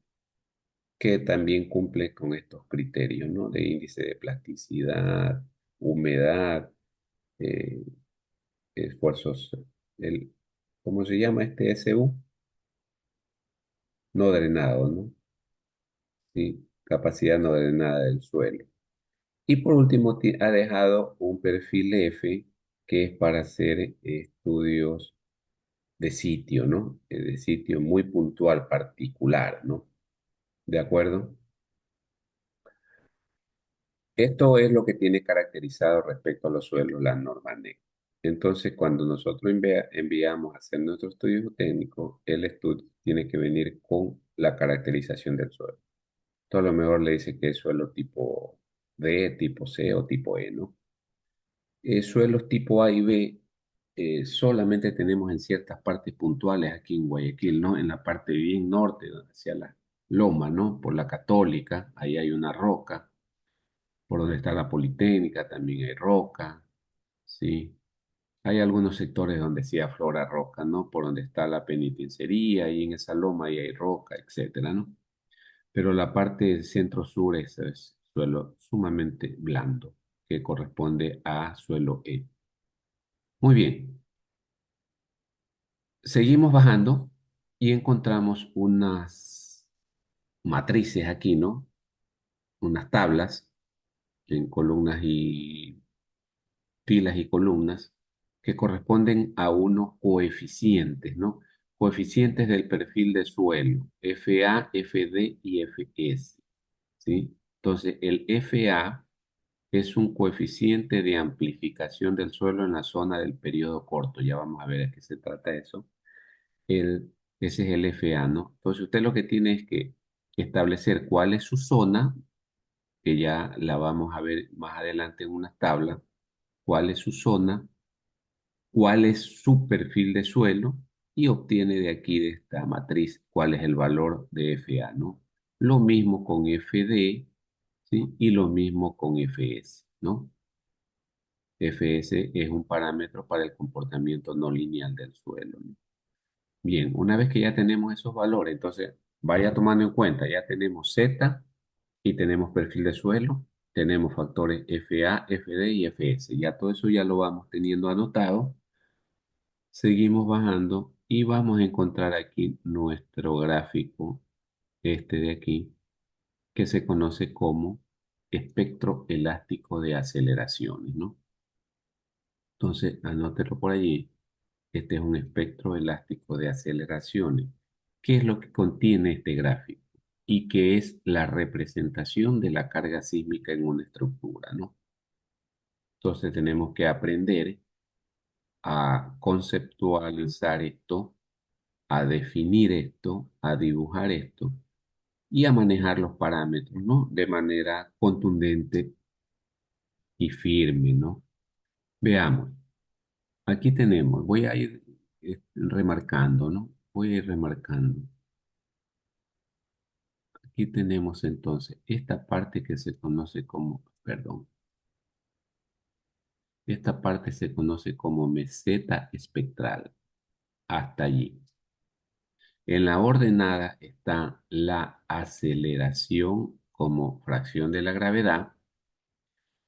Que también cumple con estos criterios, ¿no? De índice de plasticidad, humedad, eh, esfuerzos, el, ¿cómo se llama este SU? No drenado, ¿no? Sí, capacidad no drenada del suelo. Y por último, ha dejado un perfil F que es para hacer estudios de sitio, ¿no? De sitio muy puntual, particular, ¿no? ¿De acuerdo? Esto es lo que tiene caracterizado respecto a los suelos la norma NEC. Entonces, cuando nosotros enviamos a hacer nuestro estudio técnico, el estudio tiene que venir con la caracterización del suelo. Esto a lo mejor le dice que es suelo tipo D, tipo C o tipo E, ¿no? Suelos tipo A y B solamente tenemos en ciertas partes puntuales aquí en Guayaquil, ¿no? En la parte bien norte, hacia la Loma, ¿no? Por la Católica, ahí hay una roca. Por donde está la Politécnica también hay roca, ¿sí? Hay algunos sectores donde sí aflora roca, ¿no? Por donde está la penitenciaría y en esa loma ahí hay roca, etcétera, ¿no? Pero la parte centro-sur es suelo sumamente blando, que corresponde a suelo E. Muy bien, seguimos bajando y encontramos unas matrices aquí, ¿no? Unas tablas en columnas y filas y columnas que corresponden a unos coeficientes, ¿no? Coeficientes del perfil de suelo, FA, FD y FS, ¿sí? Entonces, el FA es un coeficiente de amplificación del suelo en la zona del periodo corto. Ya vamos a ver de qué se trata eso. Ese es el FA, ¿no? Entonces, usted lo que tiene es que establecer cuál es su zona, que ya la vamos a ver más adelante en una tabla, cuál es su zona, cuál es su perfil de suelo y obtiene de aquí, de esta matriz, cuál es el valor de FA, ¿no? Lo mismo con FD, ¿sí? Y lo mismo con FS, ¿no? FS es un parámetro para el comportamiento no lineal del suelo, ¿no? Bien, una vez que ya tenemos esos valores, entonces vaya tomando en cuenta, ya tenemos Z y tenemos perfil de suelo, tenemos factores FA, FD y FS. Ya todo eso ya lo vamos teniendo anotado. Seguimos bajando y vamos a encontrar aquí nuestro gráfico, este de aquí, que se conoce como espectro elástico de aceleraciones, ¿no? Entonces, anótelo por allí. Este es un espectro elástico de aceleraciones. ¿Qué es lo que contiene este gráfico? Y qué es la representación de la carga sísmica en una estructura, ¿no? Entonces, tenemos que aprender a conceptualizar esto, a definir esto, a dibujar esto y a manejar los parámetros, ¿no? De manera contundente y firme, ¿no? Veamos, aquí tenemos, voy a ir remarcando, ¿no? Voy a ir remarcando. Aquí tenemos entonces esta parte que se conoce como, perdón, esta parte se conoce como meseta espectral, hasta allí. En la ordenada está la aceleración como fracción de la gravedad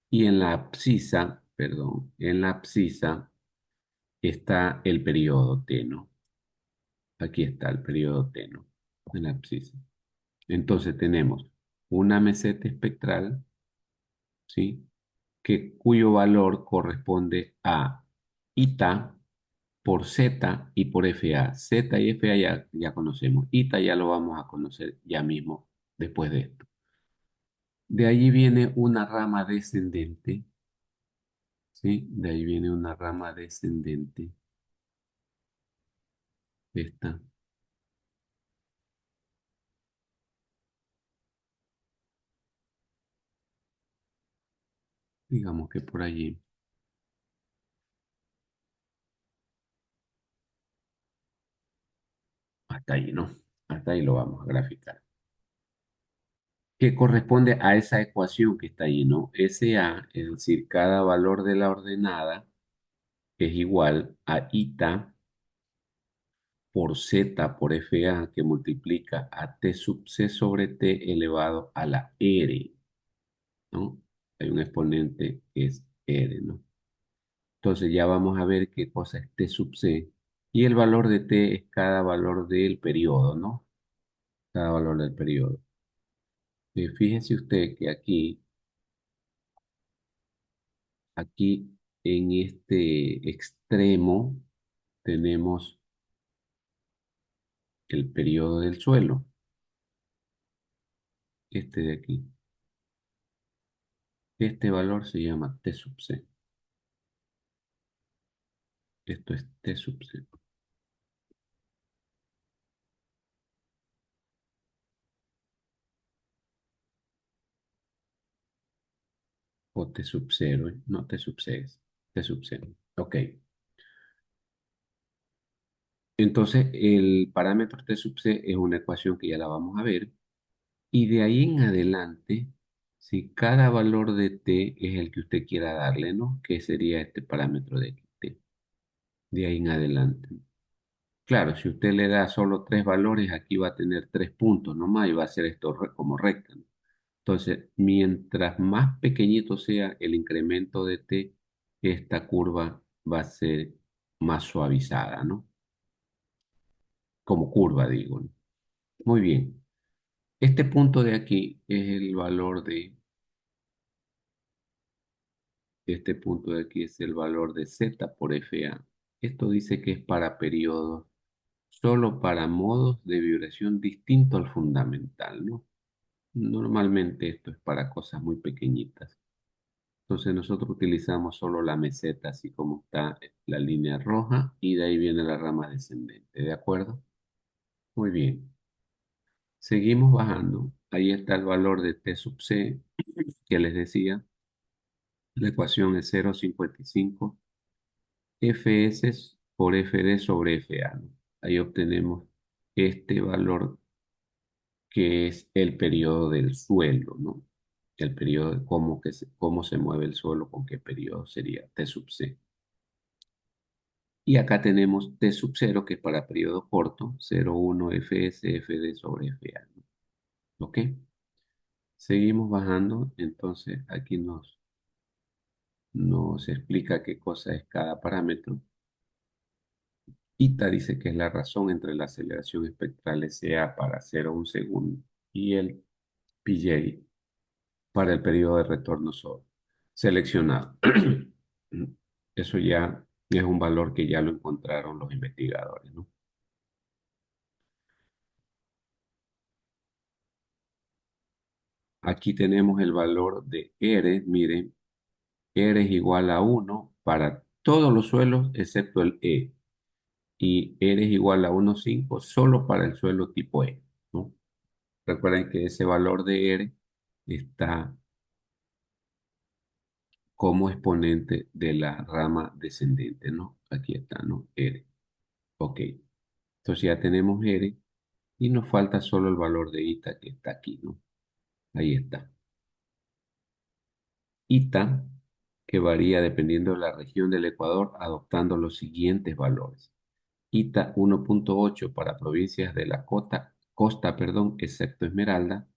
y en la abscisa, perdón, en la abscisa está el periodo T, ¿no? Aquí está el periodo T, ¿no? En la abscisa. Entonces tenemos una meseta espectral, ¿sí? Cuyo valor corresponde a eta por z y por fa. Z y fa ya conocemos. Eta ya lo vamos a conocer ya mismo después de esto. De allí viene una rama descendente, ¿sí? De ahí viene una rama descendente. Esta, digamos que por allí. hasta ahí, ¿no? Hasta ahí lo vamos a graficar. Que corresponde a esa ecuación que está ahí, ¿no? SA, es decir, cada valor de la ordenada es igual a eta por z por FA que multiplica a t sub c sobre t elevado a la r, ¿no? Hay un exponente que es r, ¿no? Entonces ya vamos a ver qué cosa es t sub c. Y el valor de t es cada valor del periodo, ¿no? Cada valor del periodo. Fíjese usted que aquí en este extremo tenemos el periodo del suelo, este de aquí. Este valor se llama t sub c. Esto es t sub c o t sub 0, ¿eh? No t sub c es t sub c. Ok. Entonces el parámetro t sub c es una ecuación que ya la vamos a ver. Y de ahí en adelante, si cada valor de t es el que usted quiera darle, ¿no? Que sería este parámetro de t. De ahí en adelante. Claro, si usted le da solo tres valores, aquí va a tener 3 puntos nomás y va a ser esto como recta, ¿no? Entonces, mientras más pequeñito sea el incremento de t, esta curva va a ser más suavizada, ¿no? Como curva, digo, ¿no? Muy bien. Este punto de aquí es el valor de, este punto de aquí es el valor de z por FA. Esto dice que es para periodos, solo para modos de vibración distinto al fundamental, ¿no? Normalmente esto es para cosas muy pequeñitas. Entonces nosotros utilizamos solo la meseta, así como está la línea roja, y de ahí viene la rama descendente, ¿de acuerdo? Muy bien. Seguimos bajando. Ahí está el valor de T sub C, que les decía. La ecuación es 0,55 Fs por Fd sobre Fa, ¿no? Ahí obtenemos este valor que es el periodo del suelo, ¿no? El periodo de cómo se mueve el suelo, con qué periodo sería T sub C. Y acá tenemos T sub 0, que es para periodo corto, 0,1 Fs Fd sobre Fa, ¿no? ¿Ok? Seguimos bajando, entonces aquí nos explica qué cosa es cada parámetro. Ita dice que es la razón entre la aceleración espectral SA para 0,1 segundo y el PJ para el periodo de retorno seleccionado. Eso ya es un valor que ya lo encontraron los investigadores, ¿no? Aquí tenemos el valor de R, miren, R es igual a 1 para todos los suelos excepto el E, y R es igual a 1,5 solo para el suelo tipo E, ¿no? Recuerden que ese valor de R está como exponente de la rama descendente, ¿no? Aquí está, ¿no? R. Ok. Entonces ya tenemos R y nos falta solo el valor de ita que está aquí, ¿no? Ahí está. Ita, que varía dependiendo de la región del Ecuador, adoptando los siguientes valores. Ita 1,8 para provincias de la costa, excepto Esmeralda.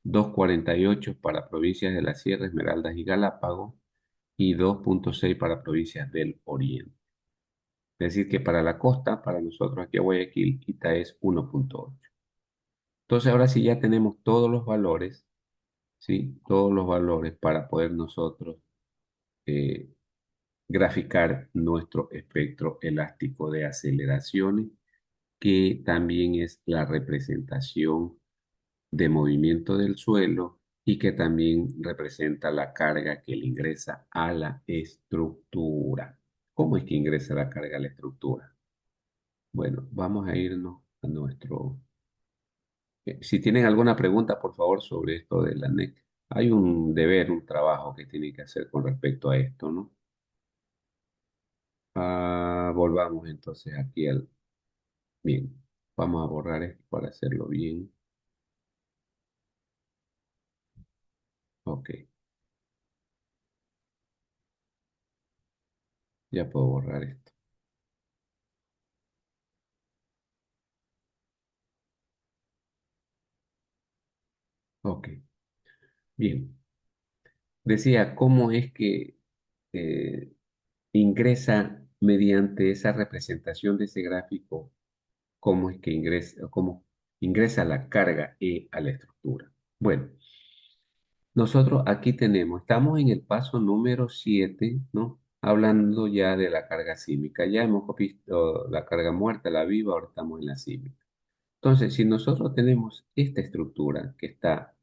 2,48 para provincias de la Sierra, Esmeraldas y Galápagos. Y 2,6 para provincias del Oriente. Es decir, que para la costa, para nosotros aquí a Guayaquil, Ita es 1,8. Entonces ahora sí ya tenemos todos los valores, ¿sí? Todos los valores para poder nosotros eh, graficar nuestro espectro elástico de aceleraciones, que también es la representación de movimiento del suelo y que también representa la carga que le ingresa a la estructura. ¿Cómo es que ingresa la carga a la estructura? Bueno, vamos a irnos a nuestro... si tienen alguna pregunta, por favor, sobre esto de la NEC. Hay un deber, un trabajo que tienen que hacer con respecto a esto, ¿no? Volvamos entonces aquí al... Bien. Vamos a borrar esto para hacerlo bien. Ok, ya puedo borrar esto. Ok, bien. Decía, ¿cómo es que eh, ingresa mediante esa representación de ese gráfico? ¿Cómo es que ingresa, cómo ingresa la carga E a la estructura? Bueno, nosotros aquí tenemos, estamos en el paso número 7, ¿no? Hablando ya de la carga sísmica. Ya hemos visto la carga muerta, la viva, ahora estamos en la sísmica. Entonces, si nosotros tenemos esta estructura que está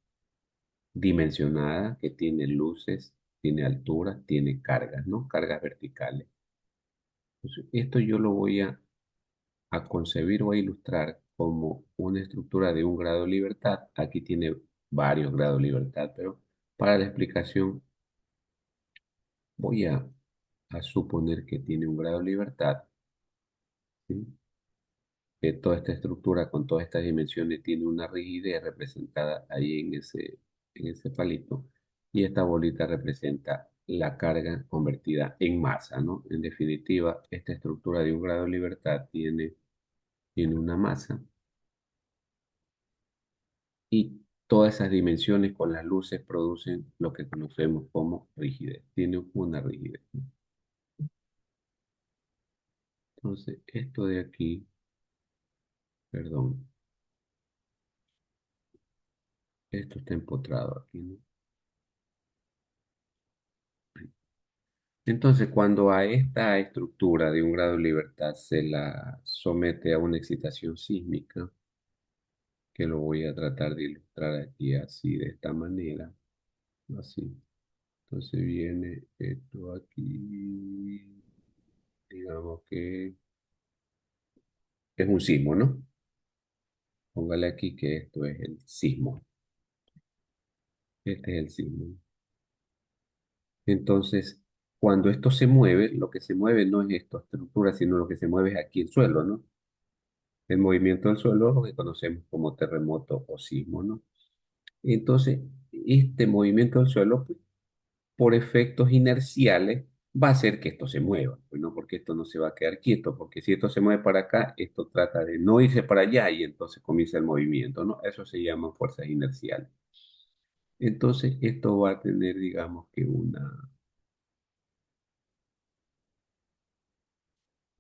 dimensionada, que tiene luces, tiene altura, tiene cargas, ¿no? Cargas verticales. Entonces, esto yo lo voy a concebir o a ilustrar como una estructura de un grado de libertad. Aquí tiene varios grados de libertad, pero para la explicación voy a suponer que tiene un grado de libertad, ¿sí? Que toda esta estructura con todas estas dimensiones tiene una rigidez representada ahí en ese palito, y esta bolita representa la carga convertida en masa, ¿no? En definitiva, esta estructura de un grado de libertad tiene una masa, y todas esas dimensiones con las luces producen lo que conocemos como rigidez. Tiene una rigidez, ¿no? Entonces, esto de aquí, perdón, esto está empotrado aquí, ¿no? Entonces, cuando a esta estructura de un grado de libertad se la somete a una excitación sísmica, que lo voy a tratar de ilustrar aquí así, de esta manera, así. Entonces viene esto aquí, digamos que es un sismo, ¿no? Póngale aquí que esto es el sismo. Este es el sismo. Entonces, cuando esto se mueve, lo que se mueve no es esta estructura, sino lo que se mueve es aquí el suelo, ¿no? El movimiento del suelo, lo que conocemos como terremoto o sismo, ¿no? Entonces, este movimiento del suelo, pues, por efectos inerciales, va a hacer que esto se mueva, pues, ¿no? Porque esto no se va a quedar quieto, porque si esto se mueve para acá, esto trata de no irse para allá y entonces comienza el movimiento, ¿no? Eso se llama fuerzas inerciales. Entonces, esto va a tener, digamos que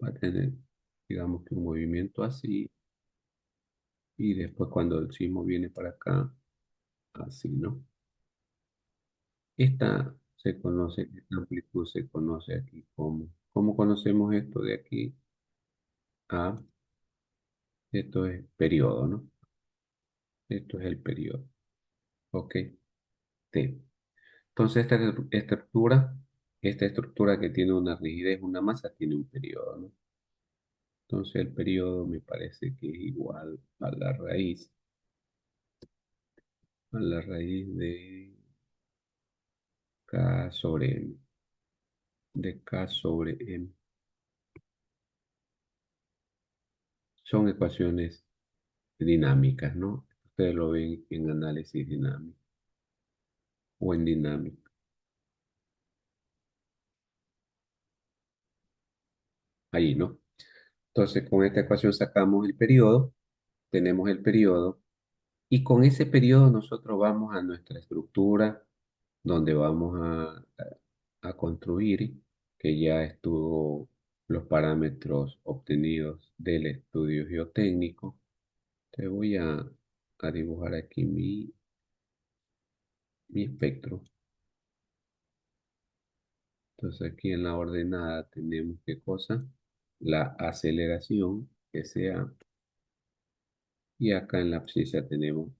va a tener, digamos que un movimiento así, y después cuando el sismo viene para acá, así, ¿no? Esta amplitud se conoce aquí como, ¿cómo conocemos esto de aquí? A, esto es periodo, ¿no? Esto es el periodo, ¿ok? T. Entonces, esta estructura que tiene una rigidez, una masa, tiene un periodo, ¿no? Entonces, el periodo me parece que es igual a la raíz de K sobre M, de K sobre M. Son ecuaciones dinámicas, ¿no? Ustedes lo ven en análisis dinámico o en dinámica. Ahí, ¿no? Entonces, con esta ecuación sacamos el periodo, tenemos el periodo, y con ese periodo nosotros vamos a nuestra estructura, donde vamos a construir, que ya estuvo los parámetros obtenidos del estudio geotécnico. Te voy a dibujar aquí mi espectro. Entonces aquí en la ordenada tenemos qué cosa, la aceleración que sea, y acá en la abscisa tenemos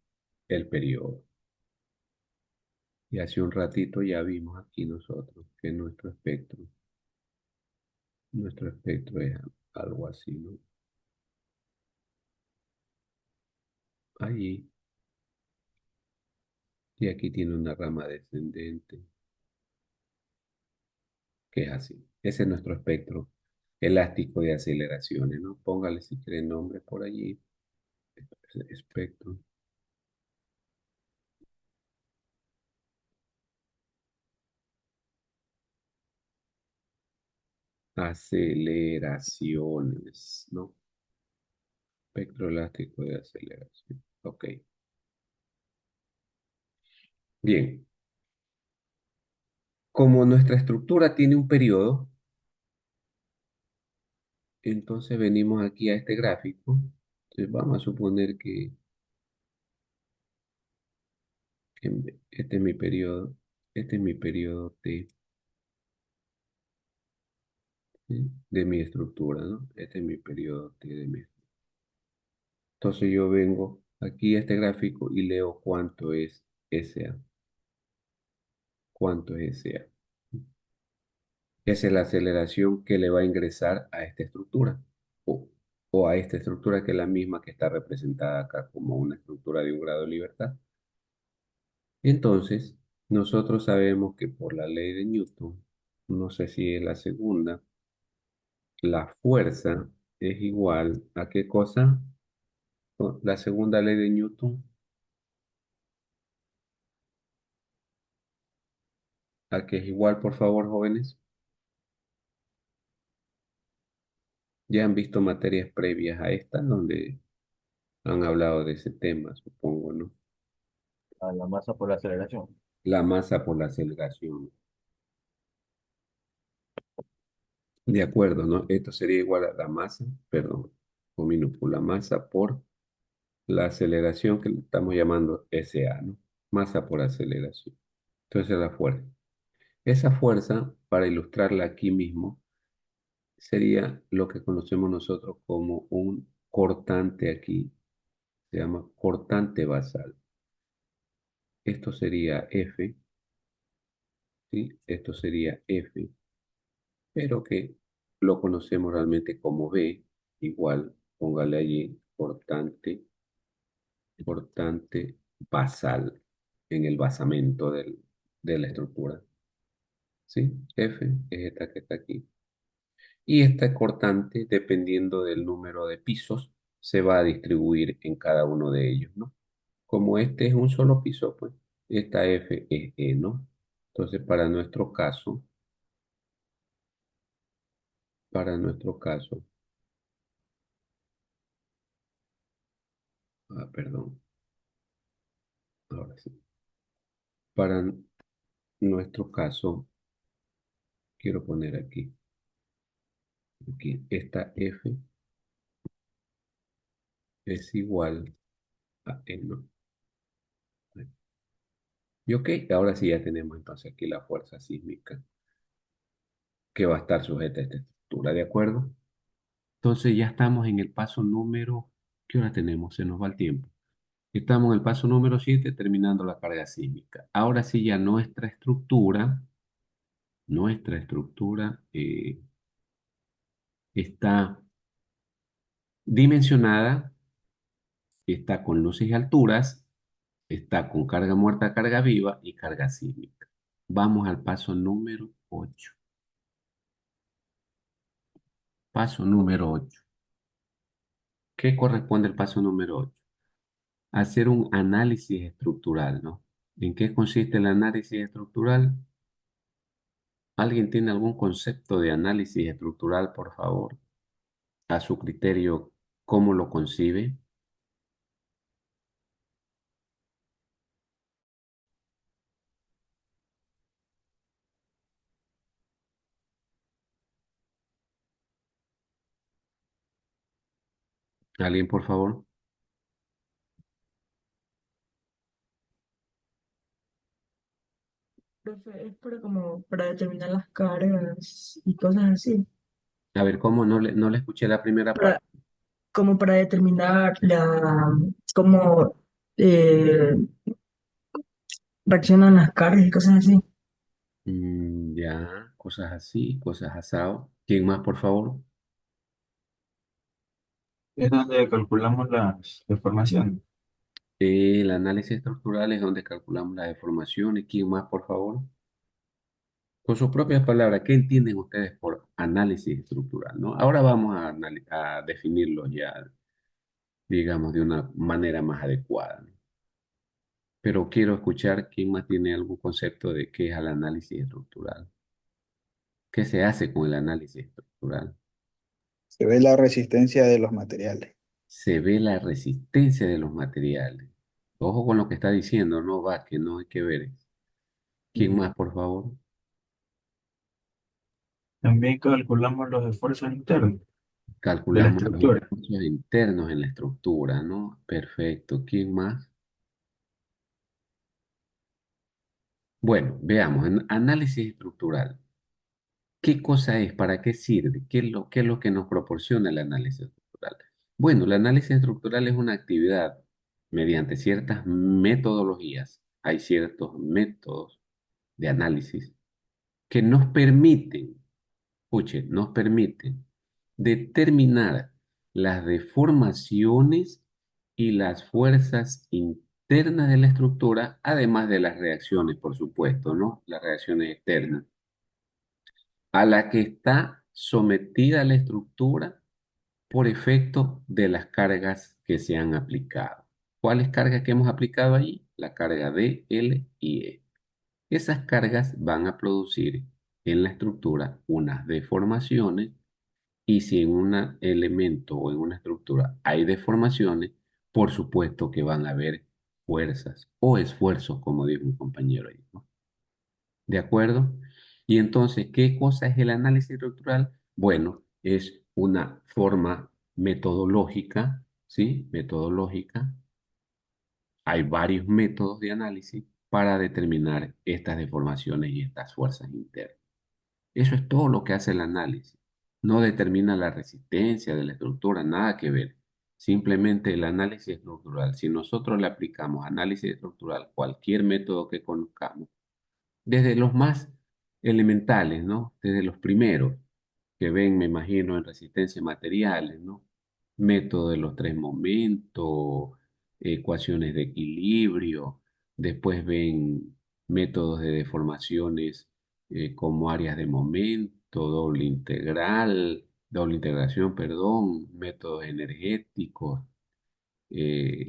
el periodo. Y hace un ratito ya vimos aquí nosotros que nuestro espectro es algo así, ¿no? Allí, y aquí tiene una rama descendente que es así. Ese es nuestro espectro elástico de aceleraciones, ¿no? Póngale si quiere nombre por allí. espectro, aceleraciones, ¿no? Espectro elástico de aceleración. Ok, bien. Como nuestra estructura tiene un periodo, entonces venimos aquí a este gráfico. Entonces vamos a suponer que este es mi periodo T, ¿sí? De mi estructura, ¿no? Este es mi periodo T de mi. Entonces yo vengo aquí a este gráfico y leo cuánto es SA. ¿Cuánto es SA? Esa es la aceleración que le va a ingresar a esta estructura o, o a esta estructura que es la misma que está representada acá como una estructura de un grado de libertad. Entonces, nosotros sabemos que por la ley de Newton, no sé si es la segunda, la fuerza es igual a qué cosa. ¿No? La segunda ley de Newton, a que es igual, por favor, jóvenes. Ya han visto materias previas a esta donde han hablado de ese tema, supongo, ¿no? A la masa por la aceleración. La masa por la aceleración. De acuerdo, ¿no? Esto sería igual a la masa, perdón, con minúscula, la masa por la aceleración que le estamos llamando SA, ¿no? Masa por aceleración. Entonces la fuerza. Esa fuerza, para ilustrarla aquí mismo, sería lo que conocemos nosotros como un cortante aquí, se llama cortante basal. Esto sería F, ¿sí? Esto sería F, pero que lo conocemos realmente como B, igual, póngale allí cortante basal en el basamento de la estructura, ¿sí? F es esta que está aquí. Y esta cortante, dependiendo del número de pisos, se va a distribuir en cada uno de ellos, ¿no? Como este es un solo piso, pues esta F es E, ¿no? Entonces, para nuestro caso, perdón, ahora sí. Para nuestro caso, quiero poner aquí, esta F es igual a E, ¿no? Y ok, ahora sí ya tenemos entonces aquí la fuerza sísmica que va a estar sujeta a esta estructura, ¿de acuerdo? Entonces ya estamos en el paso número, ¿qué hora tenemos? Se nos va el tiempo. Estamos en el paso número 7 terminando la carga sísmica. Ahora sí ya nuestra estructura está dimensionada, está con luces y alturas, está con carga muerta, carga viva y carga sísmica. Vamos al paso número 8. Paso número 8. ¿Qué corresponde al paso número 8? Hacer un análisis estructural, ¿no? ¿En qué consiste el análisis estructural? ¿Alguien tiene algún concepto de análisis estructural, por favor? A su criterio, ¿cómo lo concibe? ¿Alguien, por favor? Profe, es para como para determinar las cargas y cosas así. A ver, ¿cómo no le escuché la primera Para, parte? como para determinar cómo eh, reaccionan las cargas y cosas así. Ya, cosas así, cosas asado. ¿Quién más, por favor? Es donde calculamos las deformaciones. El análisis estructural es donde calculamos las deformaciones. ¿Quién más, por favor? Con sus propias palabras, ¿qué entienden ustedes por análisis estructural, no? Ahora vamos a definirlo ya. digamos, de una manera más adecuada, ¿no? Pero quiero escuchar quién más tiene algún concepto de qué es el análisis estructural. ¿Qué se hace con el análisis estructural? Se ve la resistencia de los materiales. Se ve la resistencia de los materiales. Ojo con lo que está diciendo, no va, que no hay que ver. ¿Quién Mm. más, por favor? También calculamos los esfuerzos internos de la Calculamos los estructura. esfuerzos internos en la estructura, ¿no? Perfecto. ¿Quién más? Bueno, veamos, en análisis estructural. ¿Qué cosa es? ¿Para qué sirve? Qué es lo que nos proporciona el análisis estructural? Bueno, el análisis estructural es una actividad mediante ciertas metodologías. Hay ciertos métodos de análisis que nos permiten, escuchen, nos permiten determinar las deformaciones y las fuerzas internas de la estructura, además de las reacciones, por supuesto, ¿no? Las reacciones externas a la que está sometida la estructura por efecto de las cargas que se han aplicado. ¿Cuáles cargas que hemos aplicado ahí? La carga D, L y E. Esas cargas van a producir en la estructura unas deformaciones y si en un elemento o en una estructura hay deformaciones, por supuesto que van a haber fuerzas o esfuerzos, como dijo un compañero ahí, ¿no? ¿De acuerdo? Y entonces, ¿qué cosa es el análisis estructural? Bueno, es una forma metodológica, ¿sí? Metodológica. Hay varios métodos de análisis para determinar estas deformaciones y estas fuerzas internas. Eso es todo lo que hace el análisis. No determina la resistencia de la estructura, nada que ver. Simplemente el análisis estructural. Si nosotros le aplicamos análisis estructural, cualquier método que conozcamos, desde los más elementales, ¿no? Desde los primeros que ven, me imagino, en resistencia a materiales, ¿no? Método de los tres momentos, ecuaciones de equilibrio, después ven métodos de deformaciones como áreas de momento, doble integración, perdón, métodos energéticos,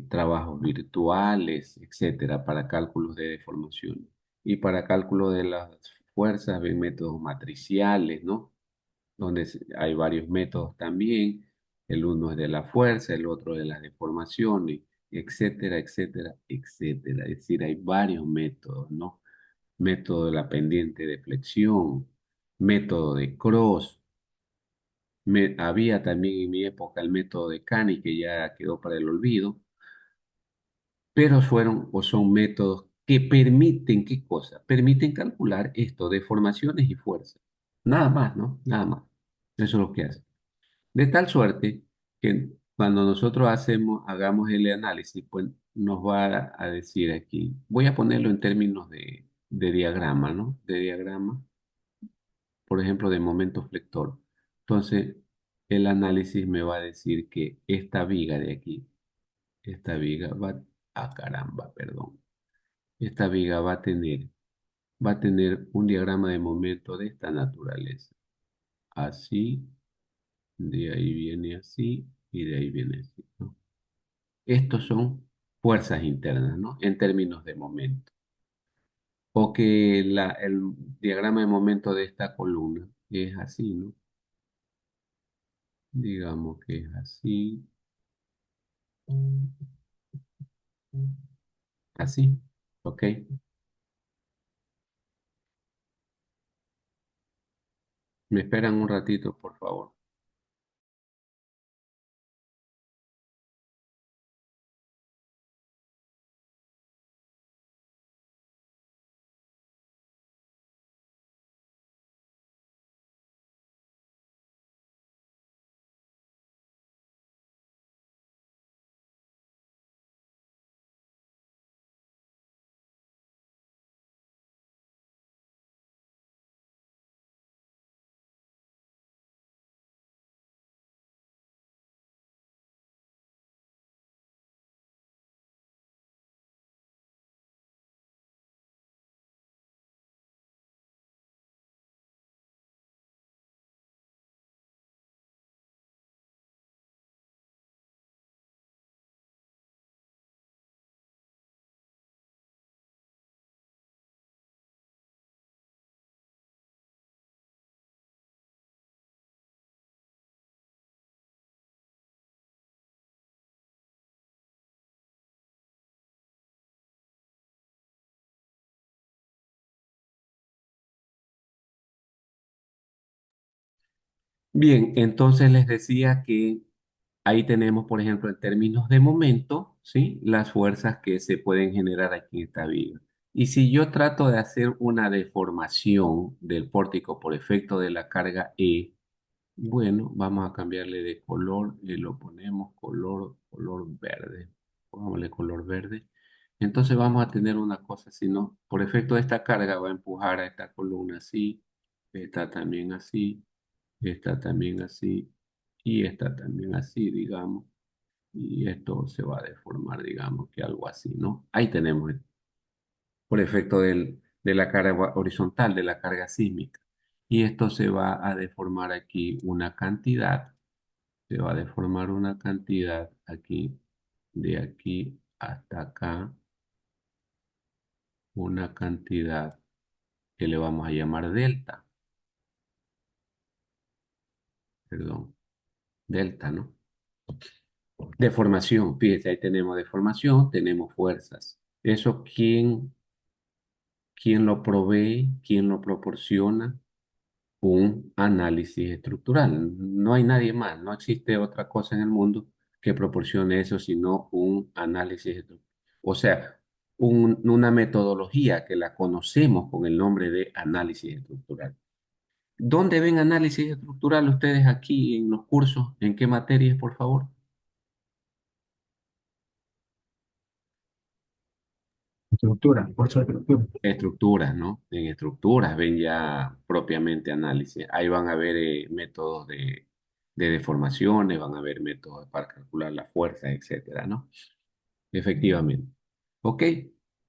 trabajos virtuales, etcétera, para cálculos de deformación. Y para cálculo de las fuerzas, ven métodos matriciales, ¿no? Donde hay varios métodos también. El uno es de la fuerza, el otro de las deformaciones, etcétera, etcétera, etcétera. Es decir, hay varios métodos, ¿no? Método de la pendiente de flexión, método de Cross. Había también en mi época el método de Cani, que ya quedó para el olvido, pero fueron o son métodos que permiten, ¿qué cosa? Permiten calcular esto, deformaciones y fuerzas. Nada más, ¿no? Nada más. Eso es lo que hace. De tal suerte que cuando nosotros hagamos el análisis, pues nos va a decir aquí, voy a ponerlo en términos de diagrama, ¿no? De diagrama, por ejemplo, de momento flector. Entonces, el análisis me va a decir que esta viga de aquí, esta viga va, caramba, perdón. Esta viga va a tener un diagrama de momento de esta naturaleza. Así, de ahí viene así y de ahí viene así, ¿no? Estos son fuerzas internas, ¿no? En términos de momento. O que el diagrama de momento de esta columna es así, ¿no? Digamos que es así, así, ¿ok? Me esperan un ratito, por favor. Bien, entonces les decía que ahí tenemos, por ejemplo, en términos de momento, ¿sí? Las fuerzas que se pueden generar aquí en esta viga. Y si yo trato de hacer una deformación del pórtico por efecto de la carga E, bueno, vamos a cambiarle de color y lo ponemos color verde. Pongámosle color verde. Entonces vamos a tener una cosa así, ¿no? Por efecto de esta carga va a empujar a esta columna así, esta también así, esta también así y esta también así, digamos. Y esto se va a deformar, digamos que algo así, ¿no? Ahí tenemos, por efecto de la carga horizontal, de la carga sísmica. Y esto se va a deformar aquí una cantidad, se va a deformar una cantidad aquí, de aquí hasta acá, una cantidad que le vamos a llamar delta, perdón, delta, ¿no? Deformación, fíjese, ahí tenemos deformación, tenemos fuerzas. Eso, ¿quién lo provee? ¿Quién lo proporciona? Un análisis estructural. No hay nadie más, no existe otra cosa en el mundo que proporcione eso, sino un análisis estructural. O sea, una metodología que la conocemos con el nombre de análisis estructural. ¿Dónde ven análisis estructural ustedes aquí en los cursos? ¿En qué materias, por favor? Estructura, fuerza de estructura. Estructuras, ¿no? En estructuras ven ya propiamente análisis. Ahí van a ver métodos de deformaciones, van a ver métodos para calcular las fuerzas, etcétera, ¿no? Efectivamente. ¿Ok?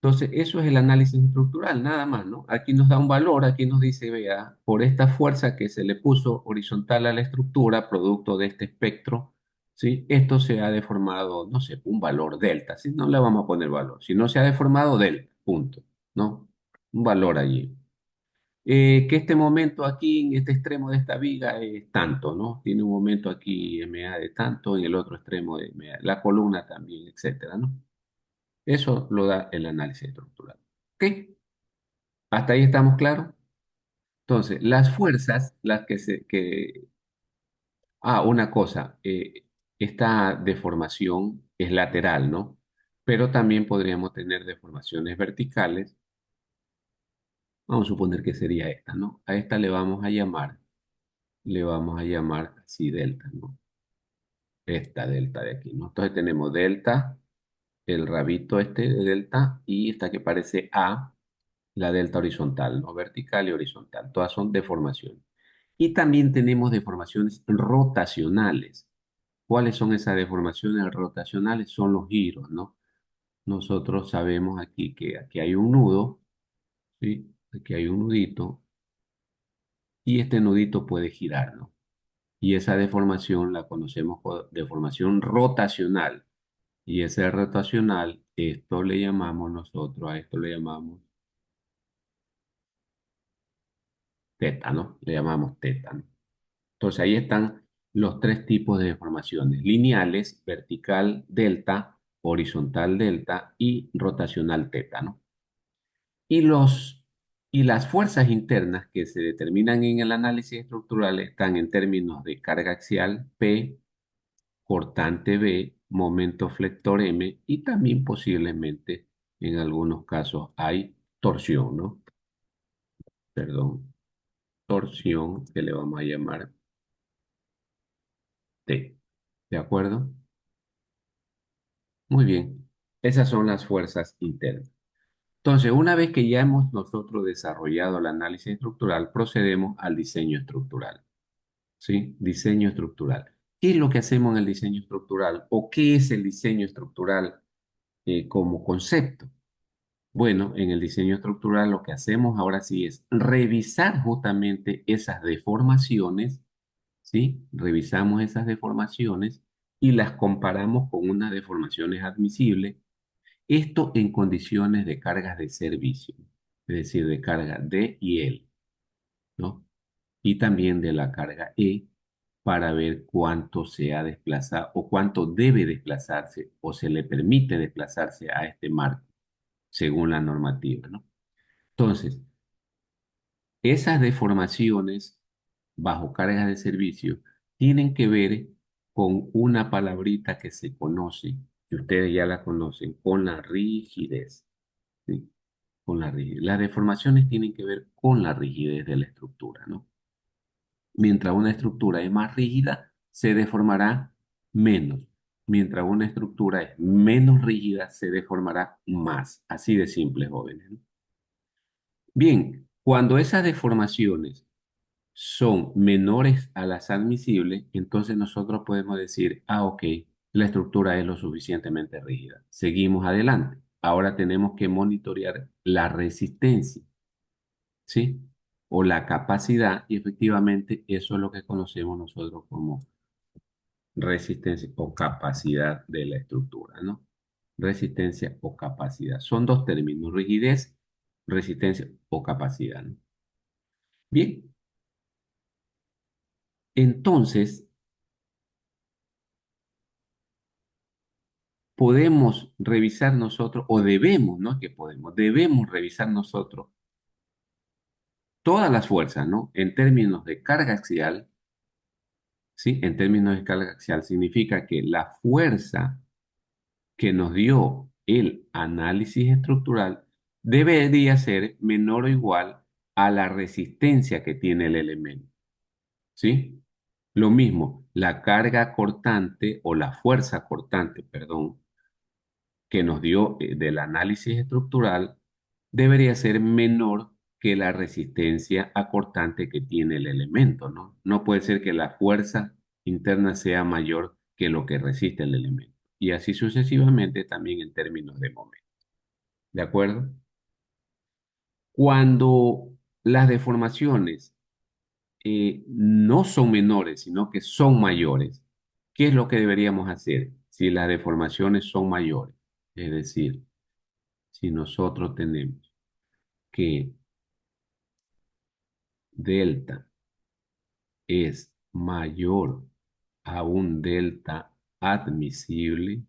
Entonces, eso es el análisis estructural, nada más, ¿no? Aquí nos da un valor, aquí nos dice, vea, por esta fuerza que se le puso horizontal a la estructura, producto de este espectro, ¿sí? Esto se ha deformado, no sé, un valor delta, ¿sí? No le vamos a poner valor, si no se ha deformado delta, punto, ¿no? Un valor allí. Que este momento aquí, en este extremo de esta viga, es tanto, ¿no? Tiene un momento aquí MA de tanto, en el otro extremo de MA, la columna también, etcétera, ¿no? Eso lo da el análisis estructural. ¿Ok? ¿Hasta ahí estamos claros? Entonces, las fuerzas, las que se, que, una cosa, esta deformación es lateral, ¿no? Pero también podríamos tener deformaciones verticales. Vamos a suponer que sería esta, ¿no? A esta le vamos a llamar así delta, ¿no? Esta delta de aquí, ¿no? Entonces tenemos delta, el rabito este de delta y esta que parece A, la delta horizontal, ¿no? Vertical y horizontal. Todas son deformaciones. Y también tenemos deformaciones rotacionales. ¿Cuáles son esas deformaciones rotacionales? Son los giros, ¿no? Nosotros sabemos aquí que aquí hay un nudo, ¿sí? Aquí hay un nudito y este nudito puede girar, ¿no? Y esa deformación la conocemos como deformación rotacional. Y ese rotacional, esto le llamamos nosotros, a esto le llamamos teta, ¿no? Le llamamos teta, ¿no? Entonces ahí están los tres tipos de deformaciones, lineales, vertical delta, horizontal delta y rotacional teta, ¿no? Y y las fuerzas internas que se determinan en el análisis estructural están en términos de carga axial P, cortante B, momento flector M y también posiblemente en algunos casos hay torsión, ¿no? Perdón, torsión que le vamos a llamar T. ¿De acuerdo? Muy bien. Esas son las fuerzas internas. Entonces, una vez que ya hemos nosotros desarrollado el análisis estructural, procedemos al diseño estructural. ¿Sí? Diseño estructural. ¿Qué es lo que hacemos en el diseño estructural? ¿O qué es el diseño estructural como concepto? Bueno, en el diseño estructural lo que hacemos ahora sí es revisar justamente esas deformaciones, ¿sí? Revisamos esas deformaciones y las comparamos con unas deformaciones admisibles, esto en condiciones de cargas de servicio, es decir, de carga D y L, ¿no? Y también de la carga E para ver cuánto se ha desplazado o cuánto debe desplazarse o se le permite desplazarse a este marco según la normativa, ¿no? Entonces, esas deformaciones bajo cargas de servicio tienen que ver con una palabrita que se conoce, que ustedes ya la conocen, con la rigidez. ¿Sí? Con la rigidez. Las deformaciones tienen que ver con la rigidez de la estructura, ¿no? Mientras una estructura es más rígida, se deformará menos. Mientras una estructura es menos rígida, se deformará más. Así de simple, jóvenes, ¿no? Bien, cuando esas deformaciones son menores a las admisibles, entonces nosotros podemos decir, ah, ok, la estructura es lo suficientemente rígida. Seguimos adelante. Ahora tenemos que monitorear la resistencia, ¿sí? O la capacidad, y efectivamente eso es lo que conocemos nosotros como resistencia o capacidad de la estructura, ¿no? Resistencia o capacidad. Son dos términos, rigidez, resistencia o capacidad, ¿no? Bien, entonces podemos revisar nosotros, o debemos, no es que podemos, debemos revisar nosotros todas las fuerzas, ¿no? En términos de carga axial, ¿sí? En términos de carga axial significa que la fuerza que nos dio el análisis estructural debería ser menor o igual a la resistencia que tiene el elemento, ¿sí? Lo mismo, la carga cortante o la fuerza cortante, perdón, que nos dio del análisis estructural debería ser menor que la resistencia acortante que tiene el elemento, ¿no? No puede ser que la fuerza interna sea mayor que lo que resiste el elemento. Y así sucesivamente también en términos de momento. ¿De acuerdo? Cuando las deformaciones no son menores, sino que son mayores, ¿qué es lo que deberíamos hacer si las deformaciones son mayores? Es decir, si nosotros tenemos que delta es mayor a un delta admisible,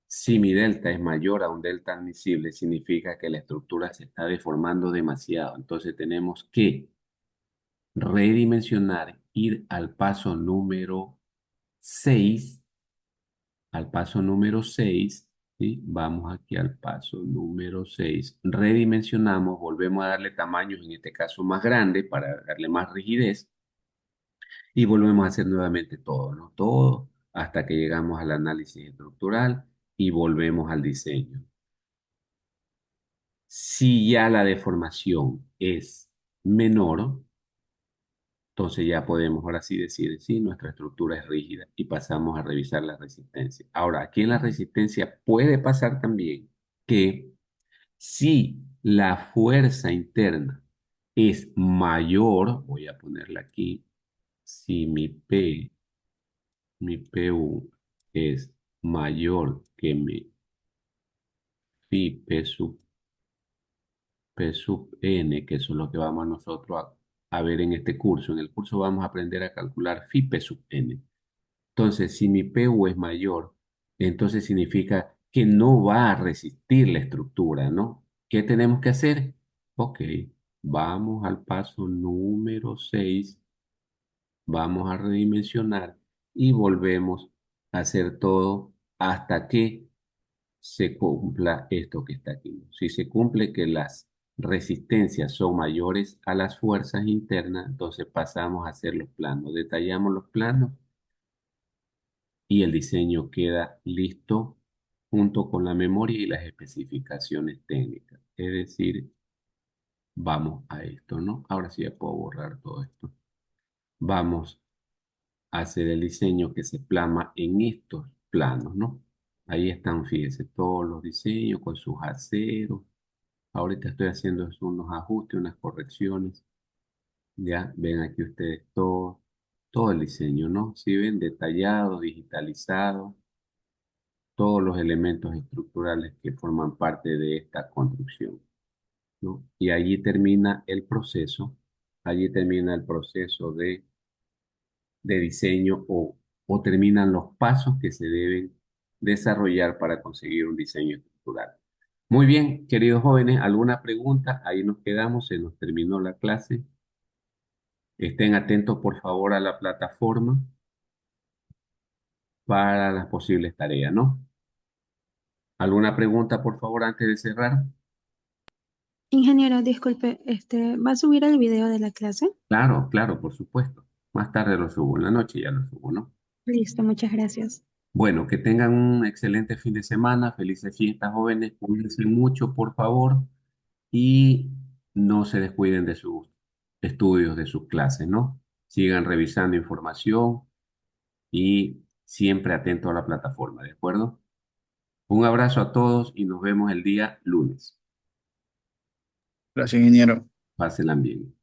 si mi delta es mayor a un delta admisible, significa que la estructura se está deformando demasiado. Entonces tenemos que redimensionar, ir al paso número 6, al paso número 6, ¿sí? Vamos aquí al paso número 6, redimensionamos, volvemos a darle tamaños, en este caso más grande, para darle más rigidez, y volvemos a hacer nuevamente todo, ¿no? Todo hasta que llegamos al análisis estructural y volvemos al diseño. Si ya la deformación es menor, entonces ya podemos ahora sí decir, sí, nuestra estructura es rígida y pasamos a revisar la resistencia. Ahora, aquí en la resistencia puede pasar también que si la fuerza interna es mayor, voy a ponerla aquí, si mi PU es mayor que mi phi P sub n, que eso es lo que vamos nosotros a ver en este curso. En el curso vamos a aprender a calcular phi P sub n. Entonces, si mi PU es mayor, entonces significa que no va a resistir la estructura, ¿no? ¿Qué tenemos que hacer? Ok, vamos al paso número 6, vamos a redimensionar y volvemos a hacer todo hasta que se cumpla esto que está aquí, ¿no? Si se cumple que las resistencias son mayores a las fuerzas internas, entonces pasamos a hacer los planos. Detallamos los planos y el diseño queda listo junto con la memoria y las especificaciones técnicas. Es decir, vamos a esto, ¿no? Ahora sí ya puedo borrar todo esto. Vamos a hacer el diseño que se plasma en estos planos, ¿no? Ahí están, fíjense, todos los diseños con sus aceros. Ahorita estoy haciendo unos ajustes, unas correcciones. Ya ven aquí ustedes todo el diseño, ¿no? Si ven detallado, digitalizado, todos los elementos estructurales que forman parte de esta construcción, ¿no? Y allí termina el proceso de diseño o terminan los pasos que se deben desarrollar para conseguir un diseño estructural. Muy bien, queridos jóvenes, ¿alguna pregunta? Ahí nos quedamos, se nos terminó la clase. Estén atentos, por favor, a la plataforma para las posibles tareas, ¿no? ¿Alguna pregunta, por favor, antes de cerrar? Ingeniero, disculpe, ¿va a subir el video de la clase? Claro, claro, por supuesto. Más tarde lo subo, en la noche ya lo subo, ¿no? Listo, muchas gracias. Bueno, que tengan un excelente fin de semana, felices fiestas, jóvenes, cuídense mucho, por favor, y no se descuiden de sus estudios, de sus clases, ¿no? Sigan revisando información y siempre atento a la plataforma, ¿de acuerdo? Un abrazo a todos y nos vemos el día lunes. Gracias, ingeniero. Pásenla bien.